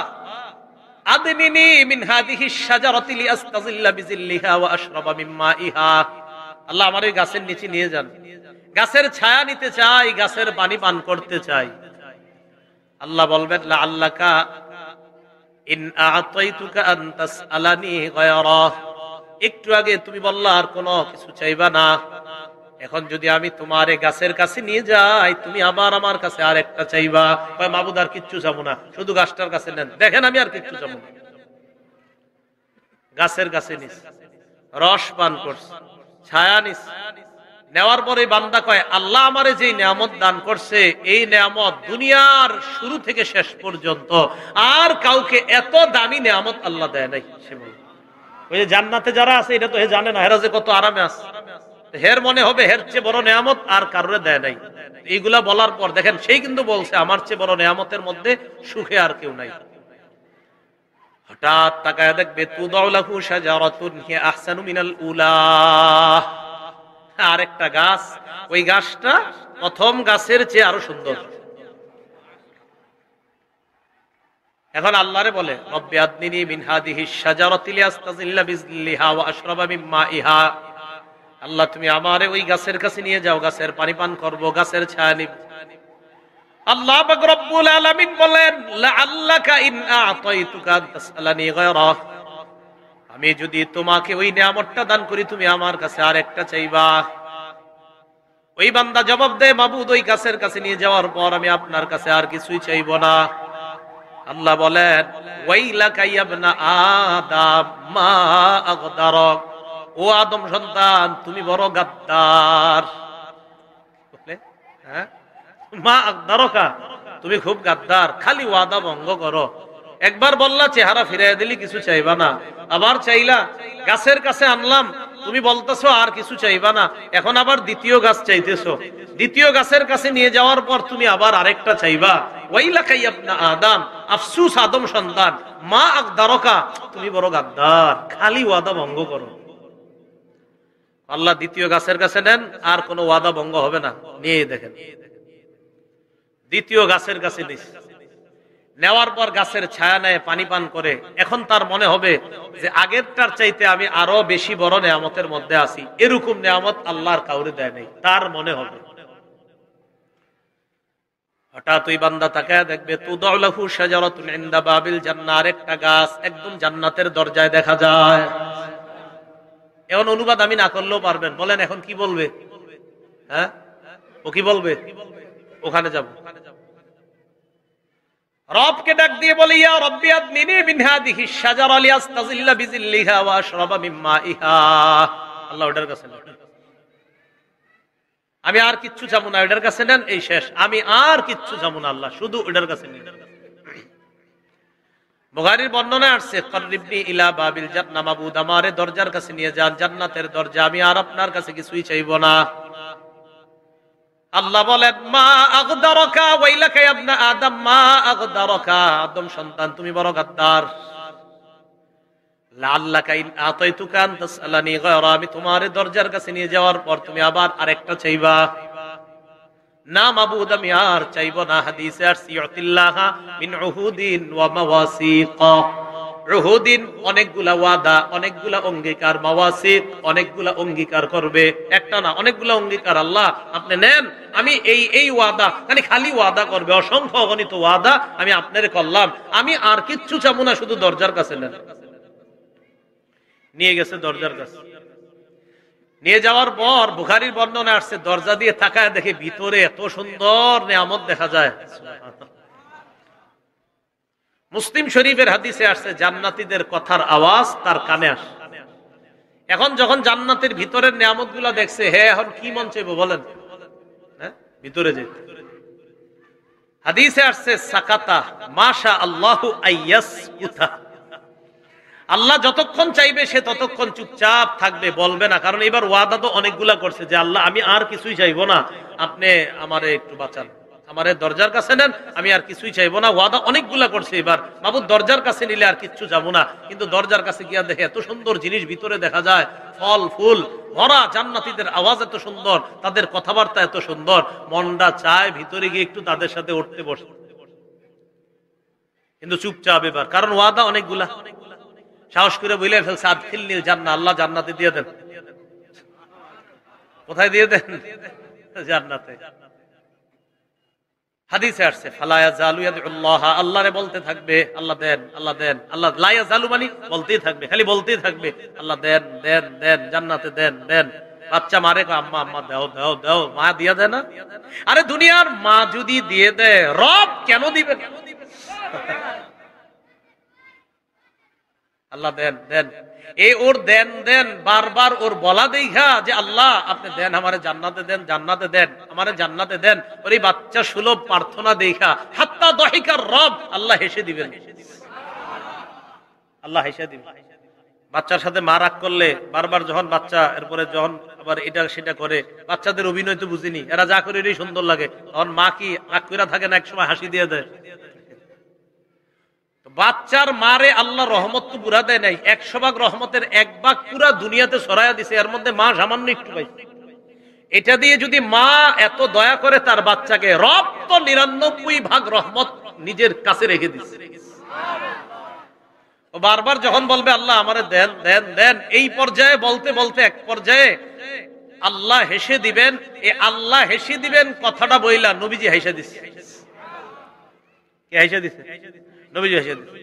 আদনিনি মিন হাদিহি শাজারাতি লিআস্তাযিল্লা বিযিল্লিহা ওয়া আশরাবা মিন মাইহা, আল্লাহ আমার এই গাছের নিচে নিয়ে যান, গাছের ছায়া নিতে চাই, গাছের পানি পান করতে চাই। আল্লাহ বলবেন লাআল্লাকা ইন আ'তাইতুকা আন তাসআলানি গায়রা, একটু আগে তুমি বললা আর কোনো কিছু চাইবা না, এখন যদি আমি তোমার এই গাছের কাছে নিয়ে যাই, তুমি আবার আমার কাছে আর একটা চাইবা। কয় মাবুদ আর কিচ্ছু চাবো না, শুধু গাছটার কাছে নেন, দেখেন আমি আর কিচ্ছু চাবো না। গাছের কাছে নিস, রস পান করছে, ছায়া নিস, নেওয়ার পরে বান্দা কয় আল্লাহ আমারে যে নিয়ামত দান করছে, এই নিয়ামত দুনিয়ার শুরু থেকে শেষ পর্যন্ত আর কাউকে এত দামি নিয়ামত আল্লাহ দেয় নাই। সে বলে ওই যে জান্নাতে যারা আছে, এটা তো হে জানে না, হেরা যে কত আরামে আছে, হের মনে হবে হের চেয়ে বড় নিয়ামত আর কারোরে দেয় নাই। এইগুলা বলার পর দেখেন সেই কিন্তু বলছে আমার চেয়ে বড় নিয়ামতের মধ্যে সুখে আর কেউ নাই। হঠাৎ তাকায় দেখবে তুদাউ লাহু শাজারাতুন হিয়া আহসানু মিনাল উলা, আরেকটা গাছ, ওই গাছটা প্রথম গাছের চেয়ে আরো সুন্দর। এখন আল্লাহরে বলে রব্বি আদনিনি মিন হাদিহি শাজারাতি লিআস্তাযিল্লা বিযিল্লিহা ওয়া আশরাবা মিন মাইহা, আল্লাহ তুমি আমারে ওই গাছের কাছে নিয়ে যাও, গাছের পানি পান করব, গাছের ছায়া নিব। আল্লাহ পাক রব্বুল আলামিন বলেন লাআল্লাকা ইন আ'তাইতুকা তাসআলানি গায়রা, আমি যদি তোমাকে ওই নিয়ামতটা দান করি, তুমি আমার কাছে আরেকটা চাইবা। ওই বান্দা জবাব দেয় মাবুদ ওই গাছের কাছে নিয়ে যাওয়ার পর আমি আপনার কাছে আর কিছুই চাইব না। আল্লাহ বলেন ওয়াইলাকা ইয়া ইবনা আদম মা আগদারাক, ও আদম সন্তান তুমি বড় গাদ্দার। হ্যাঁ মা আগদারকা, তুমি খুব গাদ্দার, খালি ওয়াদা ভঙ্গ করো। একবার বললা চেহারা ফিরাই দিলি, কিছু চাইবা না, আবার চাইলা, গাছের কাছে আনলাম, তুমি বলতেছো আর কিছু চাইবা না, এখন আবার দ্বিতীয় গাছ চাইতেছো, দ্বিতীয় গাছের কাছে নিয়ে যাওয়ার পর তুমি আবার আরেকটা চাইবা। ওয়াইলাকা ইয়া ইবনা আদম, আফসুস আদম সন্তান, মা আগদারকা, তুমি বড় গাদ্দার, খালি ওয়াদা ভঙ্গ করো। আল্লাহ দ্বিতীয় গাছের কাছে নেন, আর কোনো ওয়াদা ভঙ্গ হবে না। নিয়ে দেখেন দ্বিতীয় গাছের কাছে নিস, নেওয়ার পর গাছের ছায়া নেয়, পানি পান করে, এখন তার মনে হবে যে আগেরটার চাইতে আমি আরো বেশি বড় নিয়ামতের মধ্যে আছি, এরকম নিয়ামত আল্লাহর কাউরে দেয় নাই, তার মনে হবে। হঠাৎ ওই বান্দা তাকায় দেখবে তুদাউ লাহু শাজারাতুন ইনদা বাবিল জান্নাহ, আরেকটা গাছ একদম জান্নাতের দরজায় দেখা যায়। এখন অনুবাদ আমি না করলেও পারবেন, বলেন এখন কি বলবে? হ্যাঁ ও কি বলবে? ওখানে যাব। রবকে ডাক দিয়ে বলে ইয়া রব্বি আদনিনি মিন হাদিহি শাজারা লিআস্তাযিল্লা বিযিল্লিহা ওয়া আশরাবা মিন মাইহা, আল্লাহ ওটার কাছে নেন, আমি আর কিচ্ছু চাবো না, ওটার কাছে নেন, এই শেষ, আমি আর কিচ্ছু চাবো না, আল্লাহ শুধু ওটার কাছে নেন। বুখারীর বর্ণনায় আসছে কাররিবনি ইলা বাবিল জান্নাহ, মাবুদ আমারে দরজার কাছে নিয়ে যান, জান্নাতের দরজা, আমি আর আপনার কাছে কিছুই চাইবো না। আল্লাহ বলেন মা আগদারাকা ওয়াইলাকা ইয়া ইবনা আদম মা আগদারাকা, আদম সন্তান তুমি বড় গাদ্দার। লাআল্লাকা ইন আতাইতুকা আন তাসআলানি গায়রা, আমি তোমারে দরজার কাছে নিয়ে যাওয়ার পর তুমি আবার আরেকটা চাইবা। না মাবুদ আমি আর চাইবো না। হাদিসে আসছে ইউতিল্লাহ মিন উহুদিন ওয়া মাওয়াসিক, উহুদিন অনেকগুলা ওয়াদা, অনেকগুলা অঙ্গীকার, মাওয়াসিক অনেকগুলা অঙ্গীকার করবে, একটা না অনেকগুলা অঙ্গীকার আল্লাহ আপনি নেন, আমি এই ওয়াদা, খালি ওয়াদা করবে, অসংখ্য অগণিত ওয়াদা আমি আপনারে করলাম, আমি আর কিচ্ছু চাবো না, শুধু দরজার কাছে নেন। নিয়ে গেছে দরজার কাছে, নিয়ে যাওয়ার পর বুখারীর বর্ণনা আসছে দরজা দিয়ে তাকায় দেখে ভিতরে এত সুন্দর নিয়ামত দেখা যায়। মুসলিম শরীফের হাদিসে আসছে জান্নাতীদের কথার আওয়াজ তার কানে আসে। এখন যখন জান্নাতের ভিতরের নিয়ামতগুলো দেখছে, হে এখন কি মন চাইবো বলেন? হ্যাঁ ভিতরে যেতে। হাদিসে আসছে সাকাতা মাশা আল্লাহু আইয়াসকুতা, আল্লাহ যতক্ষণ চাইবে সে ততক্ষণ চুপচাপ থাকবে, বলবে না। কারণ এবার ওয়াদা তো অনেকগুলা করছে যে আল্লাহ আমি আর কিছুই চাইবো না, আপনি আমারে একটু বাঁচান, আমারে দরজার কাছে নেন, আমি আর কিছুই চাইবো না। ওয়াদা অনেকগুলা করছে, এবার মাবুদ দরজার কাছে নিলে আর কিচ্ছু যাবো না। কিন্তু দরজার কাছে গিয়া দেখে এত সুন্দর জিনিস ভিতরে দেখা যায়, ফল ফুল ভরা, জান্নাতীদের আওয়াজ এত সুন্দর, তাদের কথাবার্তা এত সুন্দর, মনটা চায় ভিতরে গিয়ে একটু তাদের সাথে উঠতে বসতে, কিন্তু চুপচাপ এবার, কারণ ওয়াদা অনেকগুলা। সাহস করে বলে ফেলছে আদখিলনিল জান্নাহ, আল্লাহ জান্নাতে দিয়ে দেন। কোথায় দিয়ে দেন? জান্নাতে। হাদিসে আসছে ফালা ইয়াজালু ইয়াদুল্লাহ, আল্লাহরে বলতে থাকবে আল্লাহ দেন, আল্লাহ দেন, আল্লাহ লা ইয়াজালু মানে বলতেই থাকবে, খালি বলতেই থাকবে আল্লাহ দেন দেন দেন, জান্নাতে দেন দেন। বাচ্চা মারে আম্মা আম্মা দাও দাও দাও, মা দিয়ে দেয় না? আরে দুনিয়ার মা যদি দিয়ে দেয়, রব কেন দিবে না? আল্লাহ দেন দেন, এই ওর দেন দেন বারবার ওর বলা দেখা যে আল্লাহ আপনি দেন, আমারে জান্নাতে দেন, জান্নাতে দেন, আমারে জান্নাতে দেন, ওর এই বাচ্চা সুলভ প্রার্থনা দেখা হাত্তা দহিকার রব, আল্লাহ হেসে দিবেন, আল্লাহ হেসে দিবেন। বাচ্চার সাথে মা রাগ করলে বারবার যখন বাচ্চা এরপরে যখন আবার এটা সেটা করে, বাচ্চাদের অভিনয় তো বুঝিনি, এরা যা করে এটাই সুন্দর লাগে, তখন মা কি রাগ করে থাকে না, একসময় হাসি দিয়ে দেয়। বাচ্চার মারে আল্লাহ রহমত তো পুরা দেয় নাই, 100 ভাগ রহমতের 1 ভাগ পুরা দুনিয়াতে ছড়াইয়া দিছে, এর মধ্যে মা সামান্য একটু পাইছে। এটা দিয়ে যদি মা এত দয়া করে তার বাচ্চাকে, রব তো 99 ভাগ রহমত নিজের কাছে রেখে দিচ্ছে। বারবার যখন বলবে আল্লাহ আমারে দেন দেন দেন, এই পর্যায়ে বলতে বলতে এক পর্যায়ে আল্লাহ হেসে দিবেন। এই আল্লাহ হেসে দিবেন কথাটা বইলা নবীজি হেসে দিচ্ছে। কে হেসে দিচ্ছে? নবীজি হেসে দিচ্ছে।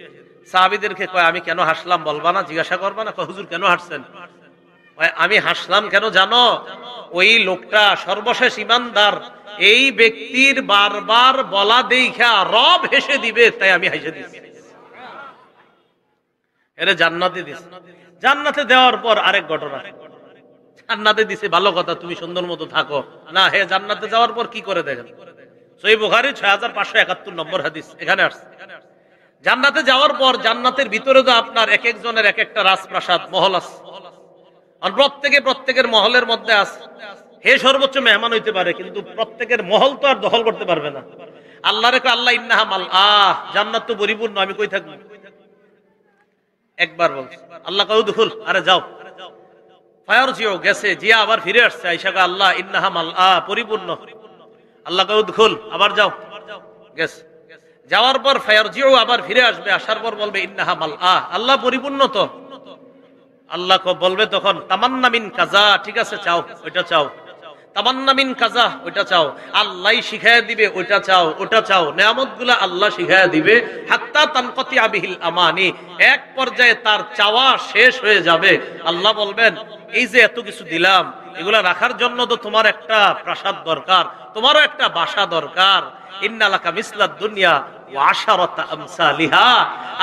সাহাবীদেরকে কয় আমি কেন হাসলাম বলবা না, জিজ্ঞাসা করবা না? হুজুর কেন হাসছেন? আমি হাসলাম কেন জানো? ওই লোকটা সর্বশেষ ইমানদার, এই ব্যক্তির বারবার বলা দেখা রব হেসে দিবে, তাই আমি হেসে দিচ্ছি। এরে জান্নাতে দিছে, জান্নাতে দেওয়ার পর আরেক ঘটনা, জান্নাতে দিছে ভালো কথা, তুমি সুন্দর মতো থাকো না, হে জান্নাতে যাওয়ার পর কি করে দেখেন, সহিহ বুখারী 6571 নম্বর হাদিস, এখানে আসছে জান্নাতে যাওয়ার পর জান্নাতের ভিতরে তো আপনার এক একজনের এক একটা রাজপ্রাসাদ মহল আছে, আর প্রত্যেকের মহলের মধ্যে আছে। হে সর্বোচ্চ মেহমান হইতে পারে, কিন্তু প্রত্যেকের মহল তো আর দখল করতে পারবে না। আল্লাহ রেখে আল্লাহ ইন্নাহা মাল জান্নাত তো পরিপূর্ণ, আমি কই থাকবো? একবার বলছে আল্লাহ কয় উদখুল, আরে যাও। ফায়ারজিও গেছে, জিয়া আবার ফিরে আসছে, আয়েশা কয় আল্লাহ ইন্নাহা মাল পরিপূর্ণ। আল্লাহ কয় উদখুল, আবার যাও, গেছে। যাওয়ার পর ফায়ারজিও আবার ফিরে আসবে, আসার পর বলবে ইন্নাহা মাল আল্লাহ পরিপূর্ণ তো। আল্লাহ বলবে তখন তামান্না মিন কাজা, ঠিক আছে চাও, ওইটা চাও। তামান্না মিন কাজা, ওইটা চাও। আল্লাহ শিখায়া দিবে, ওইটা চাও, ওটা চাও। নেয়ামতগুলা আল্লাহ শিখায়া দিবে। হাত্তা তানকতি বিহিল আমানি, এক পর্যায়ে তার চাওয়া শেষ হয়ে যাবে। আল্লাহ বলবেন এই যে এত কিছু দিলাম, এগুলা রাখার জন্য তো তোমার একটা প্রাসাদ দরকার, তোমারও একটা বাসা দরকার। ইন্নালাকা মিসলাদ দুনিয়া ওয়া আশারাতা আমসালিহা,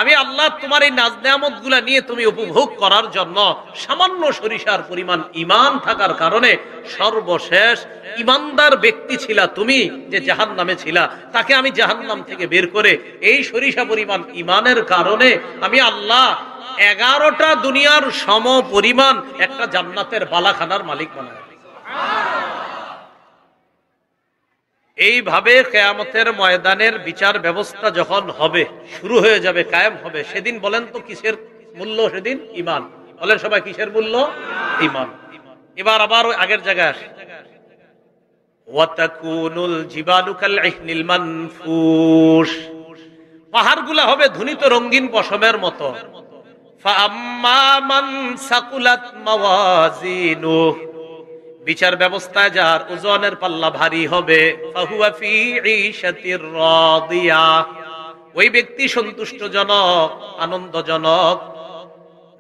আমি আল্লাহ তোমার এই নাজ নেয়ামত গুলা নিয়ে তুমি উপভোগ করার জন্য সামান্য সরিষার পরিমাণ ঈমান থাকার কারণে সর্বশেষ ঈমানদার ব্যক্তি ছিলা তুমি, যে জাহান্নামে ছিলা, তাকে আমি জাহান্নাম থেকে বের করে এই সরিষা পরিমাণ ঈমানের কারণে আমি আল্লাহ 11টা দুনিয়ার সম পরিমাণ একটা জান্নাতের বালাখানার মালিক বানাই। এইভাবে কিয়ামতের ময়দানের বিচার ব্যবস্থা যখন হবে, শুরু হয়ে যাবে, কায়েম হবে, সেদিন বলেন তো কিসের মূল্য? সেদিন ঈমান। বলেন সবাই কিসের মূল্য? ঈমান। এবার আবার ওই আগের জায়গায় আসে, ওয়াতাকুনুল জিবালু কালইহনিল মানফুশ, পাহাড়গুলা হবে ধ্বনিত রঙিন পশমের মতো। ফাআম্মা মান সাকুলাত মাওয়াজিনুহু, বিচার ব্যবস্থায় যার ওজনের পাল্লা ভারী হবে, ফাহুয়া ফি ঈশাতির রাদিয়া, ওই ব্যক্তি সন্তুষ্টজনক, আনন্দজনক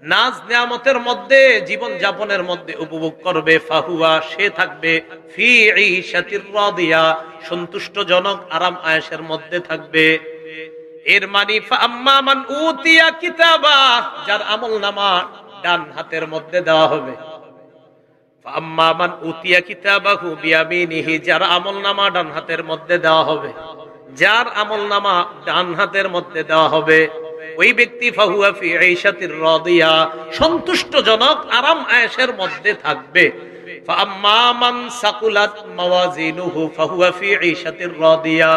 নাজ নিয়ামতের মধ্যে, জীবন যাপনের মধ্যে উপভোগ করবে। ফাহুয়া, সে থাকবে, ফি ঈশাতির রাদিয়া, সন্তুষ্টজনক আরাম আয়েশের মধ্যে থাকবে। এর মানে ফাআম্মা মান উতিয়া কিতাবা, যার আমলনামা ডান হাতের মধ্যে দেওয়া হবে। যার আমলনামা ডান হাতের মধ্যে দেওয়া হবে। যার আমল নামা ডান হাতের মধ্যে দেওয়া হবে ওই ব্যক্তি ফাহুয়া ফি আইশাতির রাদিয়া, সন্তুষ্টজনক আরাম আয়েশের মধ্যে থাকবে। ফাআম্মা মান সাকুলাত মাওয়াজিনুহু ফাহুয়া ফি আইশাতির রাদিয়া,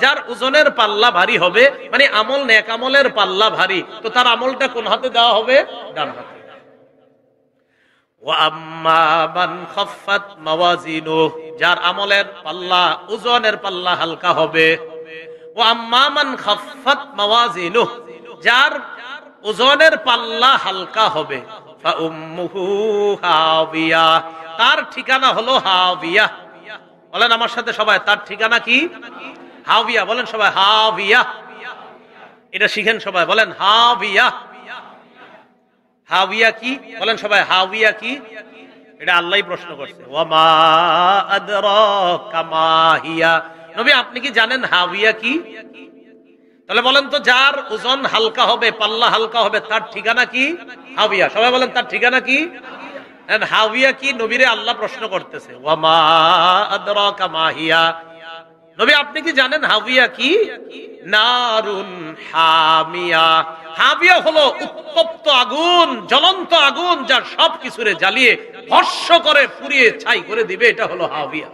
যার ওজনের পাল্লা ভারী হবে, মানে আমল নেক আমলের পাল্লা ভারী, তো তার আমলটা কোন হাতে দেওয়া হবে? ডান হাতে। ওয়া আম্মা মান খাফফাত মাওয়াজিনুহু, যার আমলের পাল্লা ওজনের পাল্লা হালকা হবে। ওয়া আম্মা মান খাফফাত মাওয়াজিনুহু, যার ওজনের পাল্লা হালকা হবে, ফা উম্মুহু হাবিয়া, তার ঠিকানা হলো হাবিয়া। বলেন আমার সাথে সবাই, তার ঠিকানা কি? হাবিয়া। বলেন সবাই হাবিয়া, এটা শিখেন সবাই, বলেন হাবিয়া। হাবিয়া কি? বলেন সবাই হাবিয়া কি? এটা আল্লাহই প্রশ্ন করছে। ওয়া মা আদরাকা মা হিয়া, নবী আপনি কি জানেন হাবিয়া কি? তাহলে বলেন তো, যার ওজন হালকা হবে, পাল্লা হালকা হবে, তার ঠিকানা কি? হাবিয়া। সবাই বলেন তার ঠিকানা কি? হাবিয়া কি? নবীরে আল্লাহ প্রশ্ন করতেছে। ওয়া মা আদরাকা মা হিয়া, নবী আপনি কি জানেন হাবিয়া কি? নারুন হামিয়া, হাবিয়া হলো উত্তপ্ত আগুন, জ্বলন্ত আগুন, যা সব কিছুরে জ্বালিয়ে ভস্ম করে পুড়িয়ে ছাই করে দিবে, এটা হলো হাবিয়া।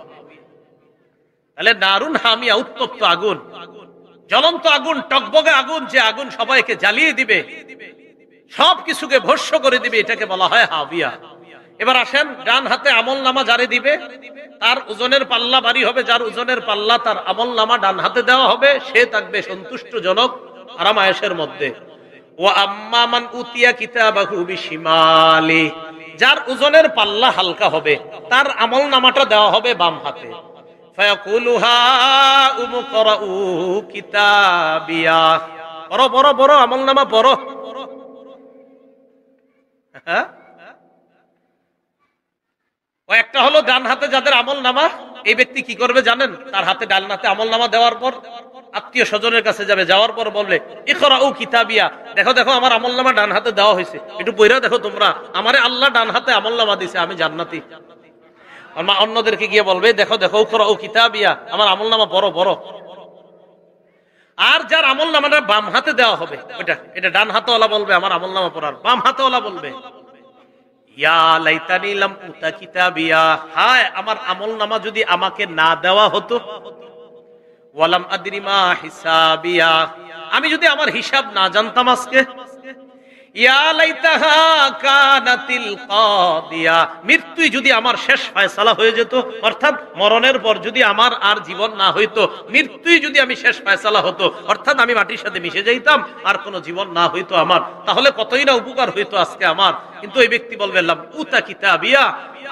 তাহলে নারুন হামিয়া, উত্তপ্ত আগুন, জ্বলন্ত আগুন, টকবগে আগুন, যে আগুন সবাইকে জ্বালিয়ে দিবে, সব কিছুকে ভস্ম করে দিবে, এটাকে বলা হয় হাবিয়া। এবার আসেন, ডান হাতে আমল নামা যারে দিবে তার ওজনের পাল্লা ভারী হবে, যার ওজনের পাল্লা তার আমল নামা ডান হাতে দেওয়া হবে, সে থাকবে সন্তুষ্টজনক আরাম আয়েশের মধ্যে। ওয়া আম্মা মান উতিয়া কিতাবাহু বিশিমালি, যার ওজনের পাল্লা হালকা হবে, তার আমল নামাটা দেওয়া হবে বাম হাতে। ফায়াকুলু হাউম করাউ কিতাবিয়া, বড় বড় বড় আমল নামা বড়। হ্যাঁ, ও একটা হলো ডান হাতে যাদের আমল নামা, এই ব্যক্তি কি করবে জানেন? তার হাতে ডান হাতে আমল নামা দেওয়ার পর আত্মীয় স্বজনের কাছে যাবে, যাওয়ার পর বলবে ইকরাউ কিতাবিয়া, দেখো দেখো আমার আমল নামা ডান হাতে দেওয়া হয়েছে, একটু পড়া দেখো তোমরা, আমারে আল্লাহ ডান হাতে আমল নামা দিছে, আমি জান্নাতি। অন্যদেরকে গিয়ে বলবে দেখো দেখো ইকরাউ কিতাবিয়া, আমার আমল নামা বড় বড়। আর যার আমল নামাটা বাম হাতে দেওয়া হবে, এটা ডান হাতওয়ালা বলবে আমার আমল নামা পড়ার, বাম হাতওয়ালা বলবে ইয়া লাইতানি লাম উতা কিতাবিয়া, হায় আমার আমল নামা যদি আমাকে না দেওয়া হতো। ওয়ালাম আদরি মা হিসাবিয়া, আমি যদি আমার হিসাব না জানতাম আজকে। ইয়া লাইতাহা কানাতিল কাদিয়া, মৃত্যু যদি আমার শেষ ফয়সালা হয়ে যেত, অর্থাৎ মরণের পর যদি আমার আর জীবন না হইতো, মৃত্যুই যদি আমি শেষ ফয়সালা হতো, অর্থাৎ আমি মাটির সাথে মিশে যাইতাম, আর কোনো জীবন না হইতো আমার, তাহলে কতই না উপকার হইতো আজকে আমার। কিন্তু এই ব্যক্তি বলবে লাম উতা কিতাবিয়া,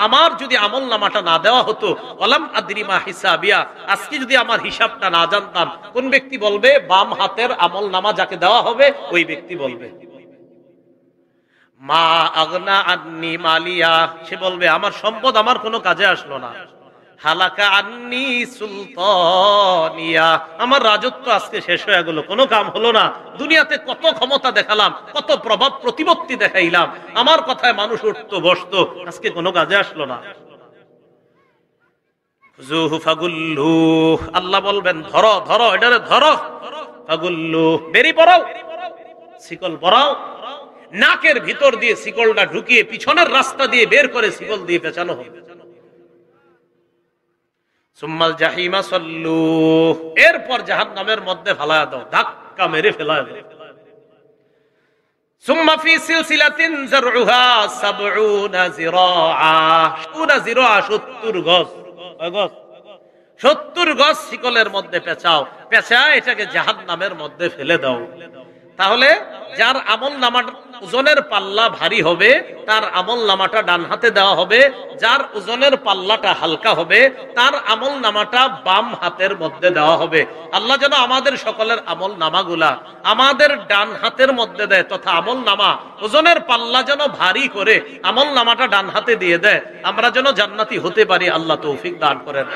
আমার যদি আমল নামাটা না দেওয়া হতো, ওয়ালাম আদরি মা হিসাবিয়া, আজকে যদি আমার হিসাবটা না জানতাম। কোন ব্যক্তি বলবে? বাম হাতের আমল নামা যাকে দেওয়া হবে ওই ব্যক্তি বলবে। মা আগনা আন্নি মালিয়া, সে বলবে আমার সম্পদ আমার কোনো কাজে আসলো না। হালাকা আন্নি সুলতানিয়া, আমার রাজত্ব আজকে শেষ হয়ে গেল, কোনো কাম হলো না। দুনিয়াতে কত ক্ষমতা দেখালাম, কত প্রভাব প্রতিপত্তি দেখাইলাম, আমার কথায় মানুষ উঠতো বসতো, আজকে কোনো কাজে আসলো না। আল্লাহ বলবেন ধরো ধরো, এটারে ধরো, ফাগুল্লু, বেরি পড়াও, শিকল পরাও, নাকের ভিতর দিয়ে শিকলটা ঢুকিয়ে পিছনের রাস্তা দিয়ে বের করে শিকল দিয়ে পেঁচানো হবে। সুম্মাল জাহিমা সাল্লু, এরপর জাহান্নামের মধ্যে ফেলায়া দাও, ধাক্কা মেরে ফেলায়া দাও। সুম্মা ফি সিলসিলাতিন যারউহা ৭০ যিরাআ, ৭০ গজ, ৭০ গজ শিকলের মধ্যে পেঁচাও, পেঁচায় এটাকে জাহান্নামের মধ্যে ফেলে দাও। তাহলে যার আমল নামা ওজনের পাল্লা ভারী হবে, তার আমল নামাটা ডান হাতে দেওয়া হবে, যার ওজনের পাল্লাটা হালকা হবে, তার আমল নামাটা বাম হাতের মধ্যে দেওয়া হবে। আল্লাহ যেন আমাদের সকলের আমল নামাগুলা আমাদের ডান হাতের মধ্যে দেয়, তথা আমল নামা ওজনের পাল্লা যেন ভারী করে আমল নামাটা ডান হাতে দিয়ে দেয়, আমরা যেন জান্নাতি হতে পারি। আল্লাহ তৌফিক দান করেন।